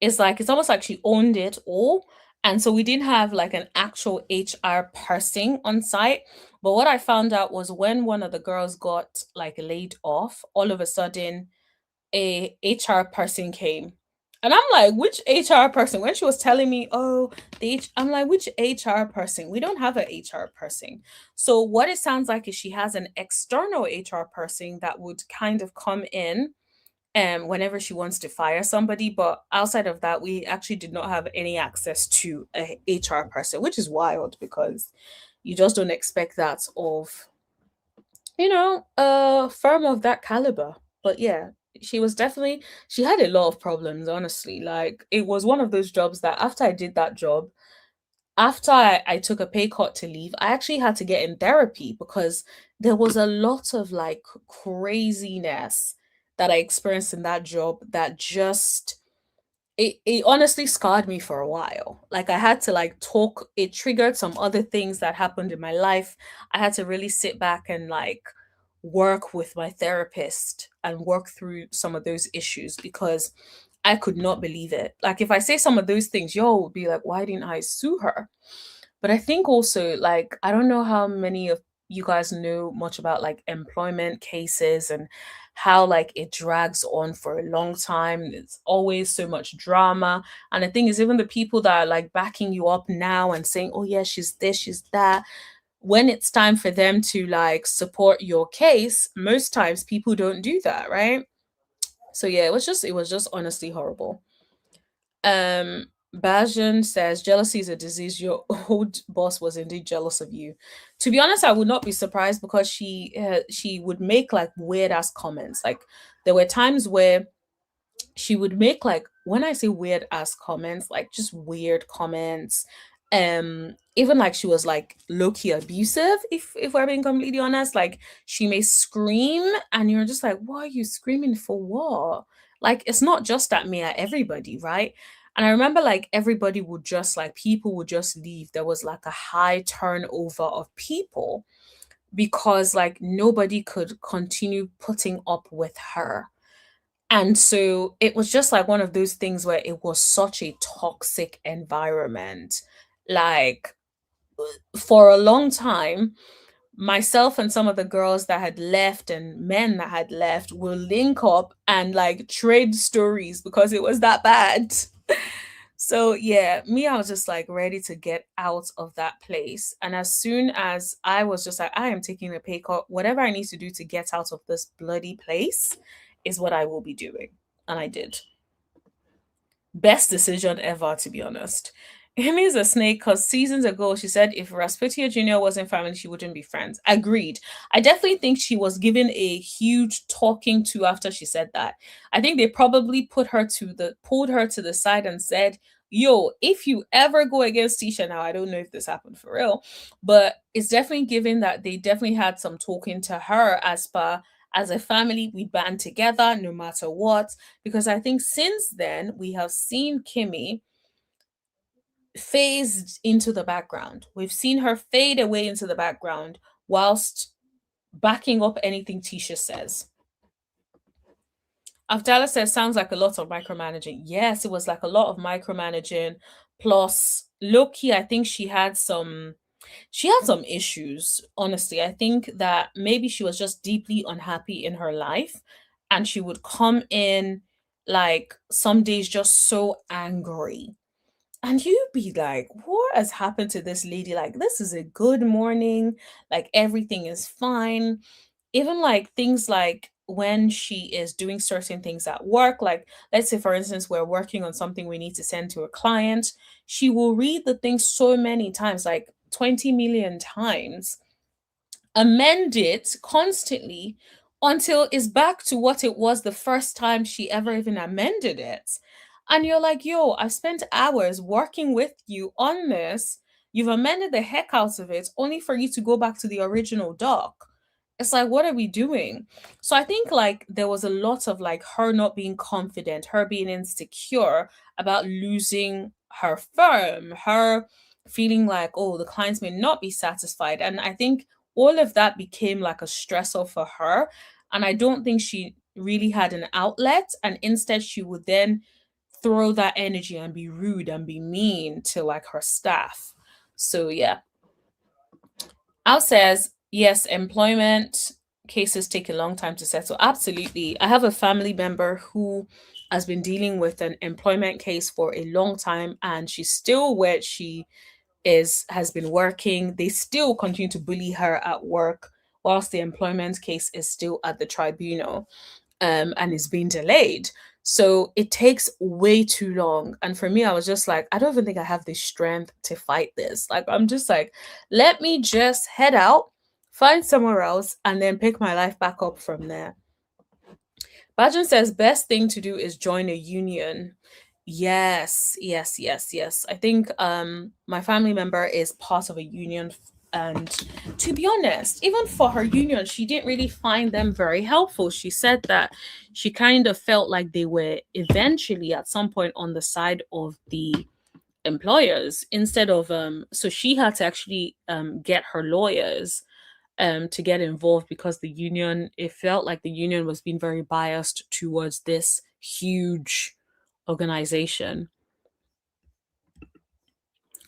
it's almost like she owned it all. And so we didn't have an actual HR person on site. But what I found out was when one of the girls got laid off, all of a sudden a HR person came. And I'm like, which HR person? When she was telling me, oh, I'm like, which HR person? We don't have an HR person. So what it sounds like is she has an external HR person that would kind of come in whenever she wants to fire somebody. But outside of that, we actually did not have any access to a HR person, which is wild because you just don't expect that of, a firm of that caliber. But yeah, she had a lot of problems, honestly. Like, it was one of those jobs that after I did that job, after I took a pay cut to leave, I actually had to get in therapy because there was a lot of like craziness that I experienced in that job that just it honestly scarred me for a while. Like, I had to like talk, it triggered some other things that happened in my life. I had to really sit back and like work with my therapist and work through some of those issues because I could not believe it. Like, if I say some of those things, y'all would be like, why didn't I sue her? But I think also, like, I don't know how many of you guys know much about like employment cases and how like it drags on for a long time. It's always so much drama. And the thing is, even the people that are like backing you up now and saying, oh, yeah, she's this, she's that, when it's time for them to like support your case, most times people don't do that, right? So yeah, it was just honestly horrible. Bajan says jealousy is a disease. Your old boss was indeed jealous of you. To be honest, I would not be surprised because she would make like weird ass comments. Like, there were times where she would make, like, when I say weird ass comments, like just weird comments. Even like she was like low-key abusive, if we're being completely honest. Like, she may scream and you're just like, why are you screaming for what? Like, it's not just at me, at everybody, right? And I remember like everybody would just like people would just leave. There was like a high turnover of people because like nobody could continue putting up with her. And so it was just like one of those things where it was such a toxic environment. Like, for a long time, myself and some of the girls that had left and men that had left will link up and like trade stories because it was that bad. So yeah, me, I was just like ready to get out of that place. And as soon as I was just like, I am taking a pay cut, whatever I need to do to get out of this bloody place is what I will be doing. And I did. Best decision ever, to be honest. Him a snake because seasons ago she said if Rasputia Jr. wasn't family, she wouldn't be friends. Agreed. I definitely think she was given a huge talking to after she said that. I think they probably pulled her to the side and said, yo, if you ever go against Tisha, now I don't know if this happened for real, but it's definitely given that they definitely had some talking to her as a family, we band together no matter what. Because I think since then we have seen Kimmi phased into the background. We've seen her fade away into the background whilst backing up anything Tisha says. Avdallah says sounds like a lot of micromanaging. Yes, it was like a lot of micromanaging. Plus, Loki, I think she had some issues, honestly. I think that maybe she was just deeply unhappy in her life and she would come in like some days just so angry. And you'd be like, what has happened to this lady? Like, this is a good morning. Like, everything is fine. Even like things like when she is doing certain things at work, like let's say, for instance, we're working on something we need to send to a client, she will read the thing so many times, like 20 million times, amend it constantly until it's back to what it was the first time she ever even amended it. And you're like, yo, I've spent hours working with you on this. You've amended the heck out of it only for you to go back to the original doc. It's like, what are we doing? So I think like there was a lot of like her not being confident, her being insecure about losing her firm, her feeling like, oh, the clients may not be satisfied. And I think all of that became like a stressor for her. And I don't think she really had an outlet. And instead, she would then throw that energy and be rude and be mean to like her staff. So yeah. Al says, yes, employment cases take a long time to settle. Absolutely. I have a family member who has been dealing with an employment case for a long time, and she's still where she has been working. They still continue to bully her at work whilst the employment case is still at the tribunal, and is being delayed. So it takes way too long. And for me, I was just like, I don't even think I have the strength to fight this. Like, I'm just like, let me just head out, find somewhere else, and then pick my life back up from there. Bajan says, best thing to do is join a union. Yes, yes, yes, yes. I think my family member is part of a union, and to be honest, even for her union, she didn't really find them very helpful. She said that she kind of felt like they were eventually at some point on the side of the employers instead of so she had to actually get her lawyers to get involved, because the union, it felt like the union was being very biased towards this huge organization.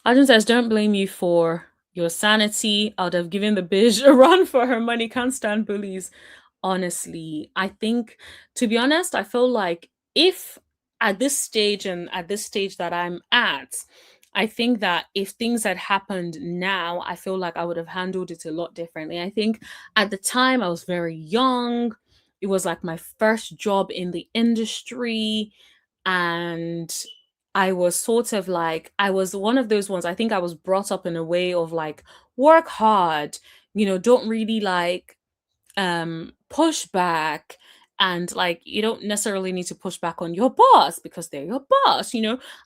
Arjun says, don't blame you for your sanity. I would have given the bitch a run for her money. Can't stand bullies. Honestly, I think, to be honest, I feel like if at this stage and at this stage that I'm at, I think that if things had happened now, I feel like I would have handled it a lot differently. I think at the time I was very young. It was like my first job in the industry. And I was sort of like, I was one of those ones. I think I was brought up in a way of like, work hard, don't really like push back, and like you don't necessarily need to push back on your boss because they're your boss.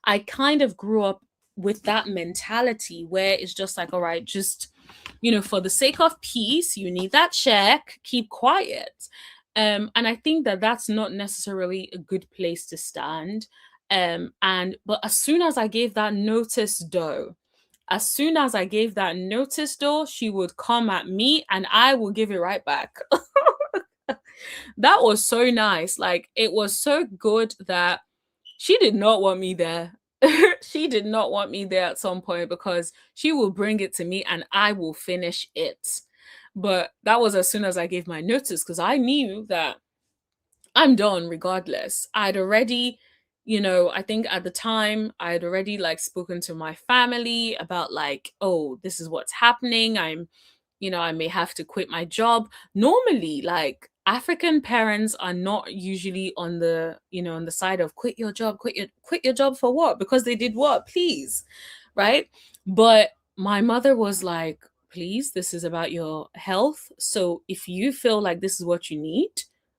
I kind of grew up with that mentality where it's just like, all right, just for the sake of peace, you need that check, keep quiet. And I think that that's not necessarily a good place to stand. But as soon as I gave that notice, though, she would come at me and I will give it right back. That was so nice. Like, it was so good that she did not want me there. She did not want me there at some point, because she will bring it to me and I will finish it. But that was as soon as I gave my notice, because I knew that I'm done regardless. I'd already, I think at the time I had already like spoken to my family about like, oh, this is what's happening. I may have to quit my job. Normally, like, African parents are not usually on the, on the side of quit your job, quit your job for what? Because they did what? Please. Right? But my mother was like, please, this is about your health. So if you feel like this is what you need,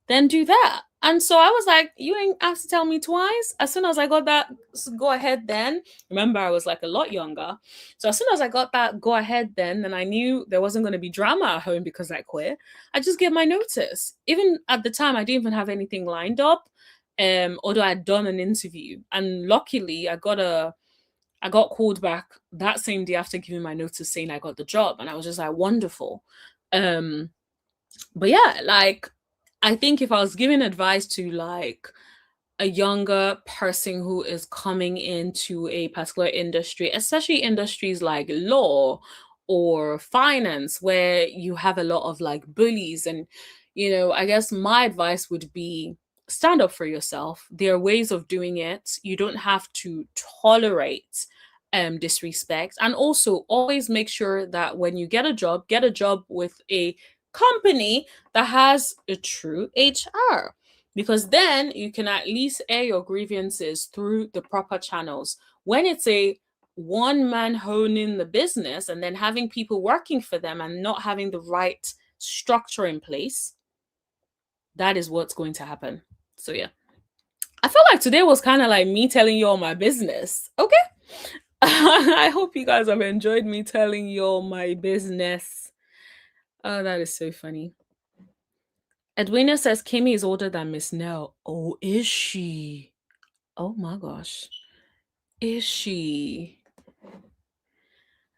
then do that. And so I was like, you ain't have to tell me twice. As soon as I got that go ahead, then remember, I was like a lot younger. So as soon as I got that go ahead, then I knew there wasn't going to be drama at home because I quit. I just gave my notice. Even at the time, I didn't even have anything lined up. Although I'd done an interview, and luckily I got called back that same day after giving my notice saying I got the job. And I was just like, wonderful. But yeah, like, I think if I was giving advice to like a younger person who is coming into a particular industry, especially industries like law or finance, where you have a lot of like bullies, and I guess my advice would be, stand up for yourself. There are ways of doing it. You don't have to tolerate disrespect. And also always make sure that when you get a job with a company that has a true HR, because then you can at least air your grievances through the proper channels. When it's a one man honing the business and then having people working for them and not having the right structure in place, that is what's going to happen. So yeah, I feel like today was kind of like me telling you all my business. Okay. I hope you guys have enjoyed me telling you all my business. Oh, that is so funny. Edwina says Kimmi is older than Miss Nell. Oh, is she? Oh my gosh. Is she?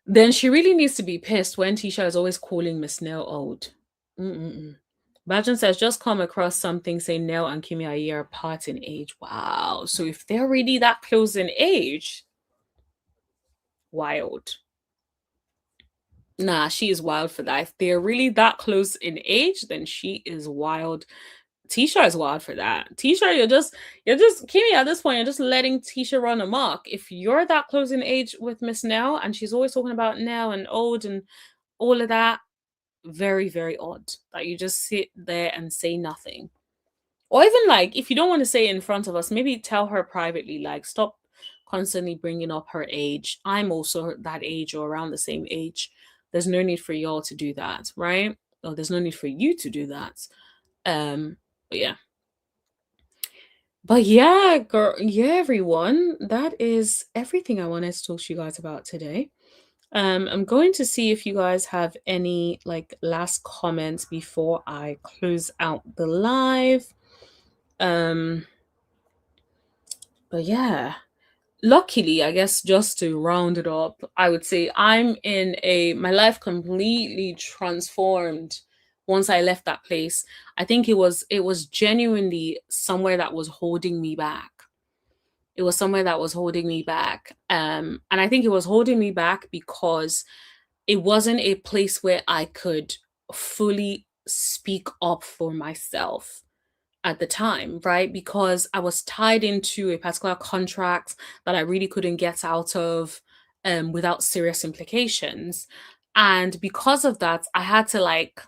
Then she really needs to be pissed when Tisha is always calling Miss Nell old. Bajan says, just come across something saying Nell and Kimmi are a year apart in age. Wow. So if they're really that close in age, wild. Nah, she is wild for that. If they're really that close in age, then she is wild. Tisha is wild for that. Tisha, you're just Kimmy at this point, you're just letting Tisha run amok. If you're that close in age with Miss Nell and she's always talking about Nell and old and all of that, very, very odd that you just sit there and say nothing. Or even like, if you don't want to say it in front of us, maybe tell her privately, like, stop constantly bringing up her age. I'm also that age or around the same age. There's no need for y'all to do that, right? Or there's no need for you to do that. But yeah. But yeah, girl, yeah, everyone, that is everything I wanted to talk to you guys about today. I'm going to see if you guys have any like last comments before I close out the live. But yeah, luckily, I guess just to round it up, I would say I'm in my life completely transformed once I left that place. I think it was genuinely somewhere that was holding me back. It was somewhere that was holding me back. And I think it was holding me back because it wasn't a place where I could fully speak up for myself at the time, right? Because I was tied into a particular contract that I really couldn't get out of without serious implications. And because of that, I had to like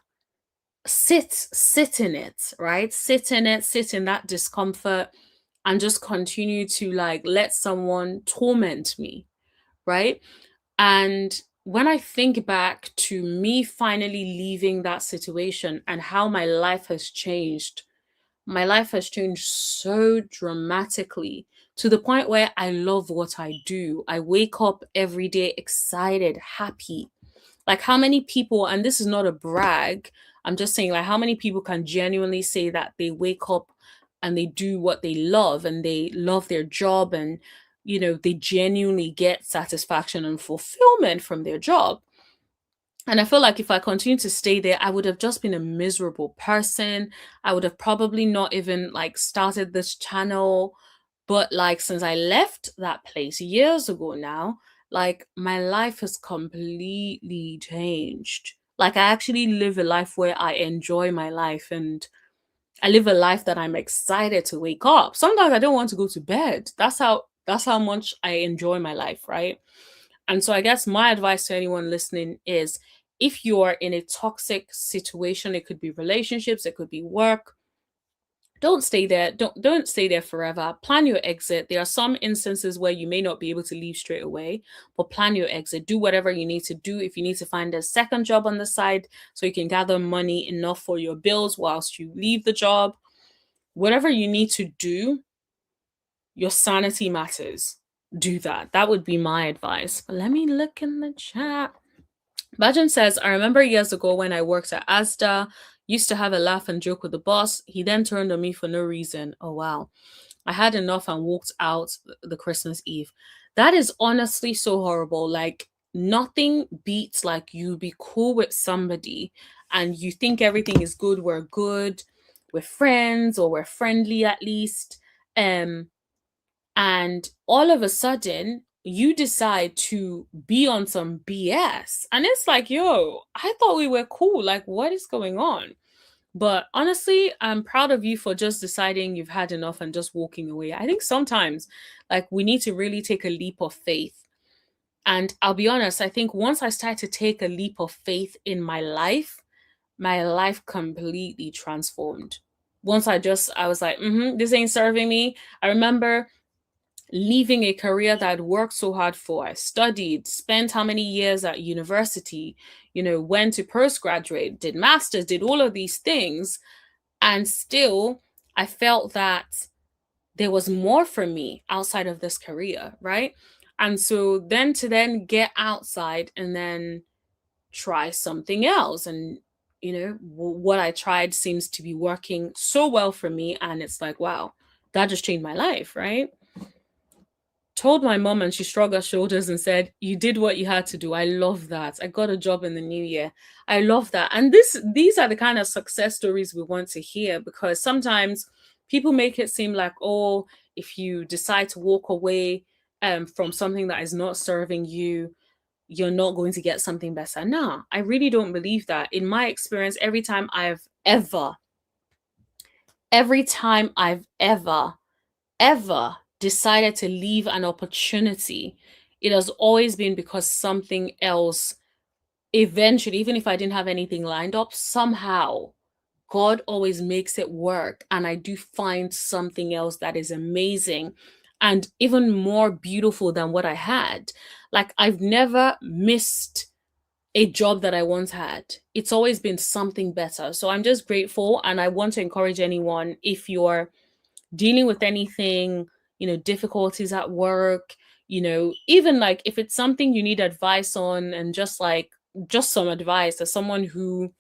sit in it, right? Sit in it, sit in that discomfort and just continue to like let someone torment me, right? And when I think back to me finally leaving that situation and how my life has changed so dramatically to the point where I love what I do. I wake up every day excited, happy. Like how many people, and this is not a brag, I'm just saying like how many people can genuinely say that they wake up and they do what they love and they love their job and they genuinely get satisfaction and fulfillment from their job. And I feel like if I continued to stay there, I would have just been a miserable person. I would have probably not even like started this channel. But like since I left that place years ago now, like my life has completely changed. Like I actually live a life where I enjoy my life and I live a life that I'm excited to wake up. Sometimes I don't want to go to bed. That's how much I enjoy my life, right? And so I guess my advice to anyone listening is if you are in a toxic situation, it could be relationships, it could be work, don't stay there. Don't stay there forever. Plan your exit. There are some instances where you may not be able to leave straight away, but plan your exit. Do whatever you need to do. If you need to find a second job on the side so you can gather money enough for your bills whilst you leave the job, whatever you need to do, your sanity matters. Do that. That would be my advice. But let me look in the chat. Bajan says, I remember years ago when I worked at Asda, used to have a laugh and joke with the boss. He then turned on me for no reason. Oh, wow. I had enough and walked out the Christmas Eve. That is honestly so horrible. Like, nothing beats like you be cool with somebody and you think everything is good. We're good. We're friends or we're friendly at least. And all of a sudden, you decide to be on some BS. And it's like, yo, I thought we were cool. Like, what is going on? But honestly, I'm proud of you for just deciding you've had enough and just walking away. I think sometimes, like, we need to really take a leap of faith. And I'll be honest, I think once I started to take a leap of faith in my life completely transformed. Once I was like, this ain't serving me. I remember leaving a career that I'd worked so hard for. I studied, spent how many years at university, went to postgraduate, did masters, did all of these things. And still, I felt that there was more for me outside of this career, right? And so then to get outside and then try something else. And, what I tried seems to be working so well for me. And it's like, wow, that just changed my life, right? Told my mom and she shrugged her shoulders and said, you did what you had to do. I love that. I got a job in the new year. I love that. And these are the kind of success stories we want to hear, because sometimes people make it seem like, oh, if you decide to walk away from something that is not serving you, you're not going to get something better. Nah, I really don't believe that. In my experience, every time I've ever decided to leave an opportunity, it has always been because something else eventually, even if I didn't have anything lined up, somehow God always makes it work. And I do find something else that is amazing and even more beautiful than what I had. Like, I've never missed a job that I once had. It's always been something better. So I'm just grateful. And I want to encourage anyone, if you're dealing with anything, difficulties at work, even like if it's something you need advice on, and just some advice as someone who,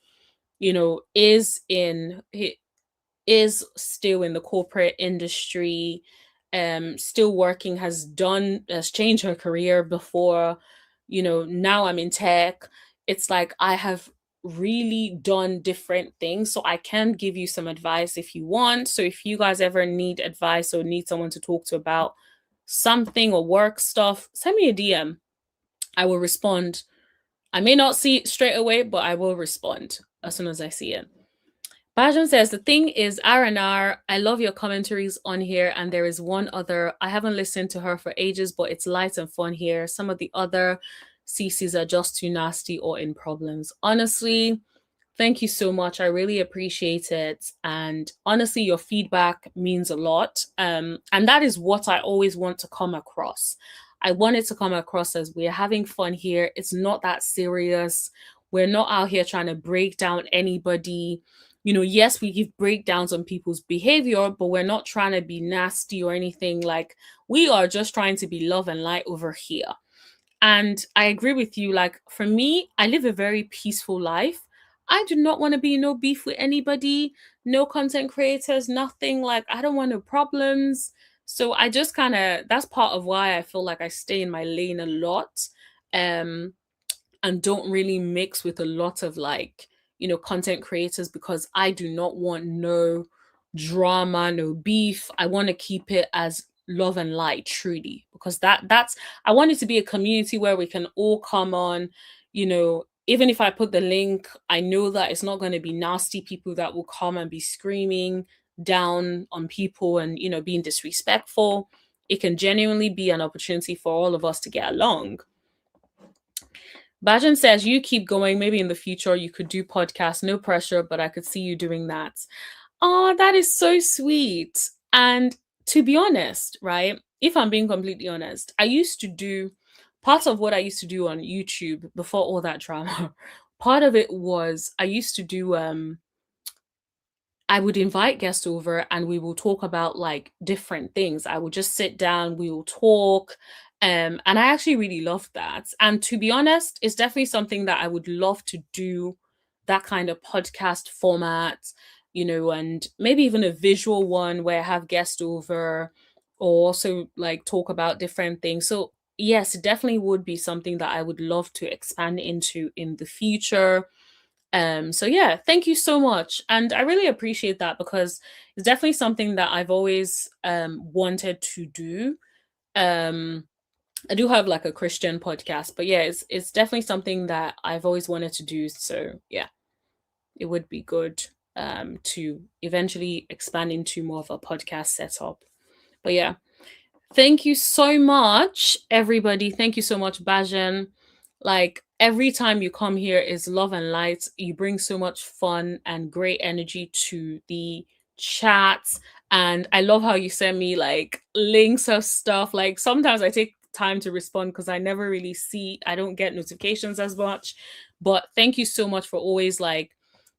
is still in the corporate industry, still working, has changed her career before, now I'm in tech. It's like I have really done different things, so I can give you some advice if you want. So if you guys ever need advice or need someone to talk to about something or work stuff, send me a DM. I will respond. I may not see it straight away, but I will respond as soon as I see it. Bajan says, the thing is, R&R, I love your commentaries on here, and there is one other. I haven't listened to her for ages, but it's light and fun here. Some of the other CCs are just too nasty or in problems. Honestly, thank you so much. I really appreciate it. And honestly, your feedback means a lot. And that is what I always want to come across. I want it to come across as we're having fun here. It's not that serious. We're not out here trying to break down anybody. Yes, we give breakdowns on people's behavior, but we're not trying to be nasty or anything. Like, we are just trying to be love and light over here. And I agree with you. Like, for me, I live a very peaceful life. I do not want to be no beef with anybody, no content creators, nothing. Like, I don't want no problems. So I just that's part of why I feel like I stay in my lane a lot, and don't really mix with a lot of content creators, because I do not want no drama, no beef. I want to keep it as love and light, truly, because that's I want it to be a community where we can all come on. Even if I put the link, I know that it's not going to be nasty people that will come and be screaming down on people and being disrespectful. It can genuinely be an opportunity for all of us to get along. Bajan says, you keep going. Maybe in the future you could do podcasts. No pressure, but I could see you doing that. Oh, that is so sweet. And to be honest, right, if I'm being completely honest, I used to do part of what I used to do on YouTube before all that drama. Part of it was I used to do I would invite guests over and we will talk about like different things. I would just sit down, we will talk. And I actually really loved that. And to be honest, it's definitely something that I would love to do, that kind of podcast format, and maybe even a visual one where I have guests over, or also like talk about different things. So yes, it definitely would be something that I would love to expand into in the future. So yeah, thank you so much. And I really appreciate that, because it's definitely something that I've always wanted to do. I do have like a Christian podcast, but yeah, it's definitely something that I've always wanted to do. So yeah, it would be good to eventually expand into more of a podcast setup. But yeah, thank you so much, everybody. Thank you so much, Bajan. Like, every time you come here is love and light. You bring so much fun and great energy to the chats. And I love how you send me like links of stuff. Like, sometimes I take time to respond because I never really I don't get notifications as much. But thank you so much for always like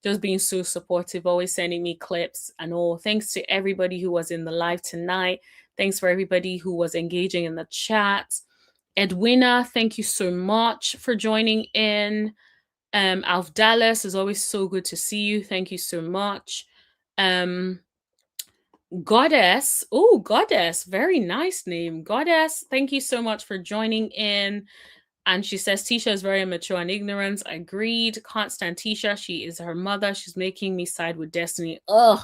just being so supportive, always sending me clips and all. Thanks to everybody who was in the live tonight. Thanks for everybody who was engaging in the chat. Edwina, thank you so much for joining in. Alf Dallas, is always so good to see you. Thank you so much. Goddess, oh, Goddess, very nice name. Goddess, thank you so much for joining in. And she says, Tisha is very immature and ignorant. Agreed. Can't stand Tisha. She is her mother. She's making me side with Destiny. Ugh,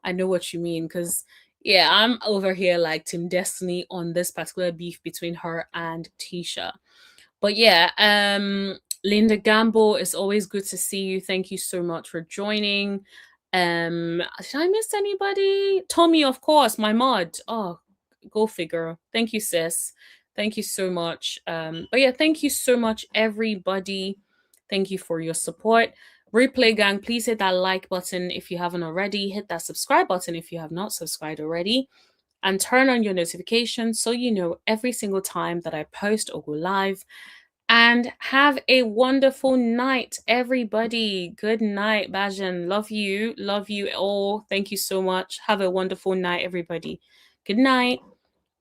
I know what you mean. Because, yeah, I'm over here like Team Destiny on this particular beef between her and Tisha. But yeah, Linda Gamble, it's always good to see you. Thank you so much for joining. Did I miss anybody? Tommy, of course, my mod. Oh, go figure. Thank you, sis. Thank you so much. But yeah, thank you so much, everybody. Thank you for your support. Replay gang, please hit that like button if you haven't already. Hit that subscribe button if you have not subscribed already. And turn on your notifications so you know every single time that I post or go live. And have a wonderful night, everybody. Good night, Bajan. Love you. Love you all. Thank you so much. Have a wonderful night, everybody. Good night.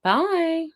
Bye.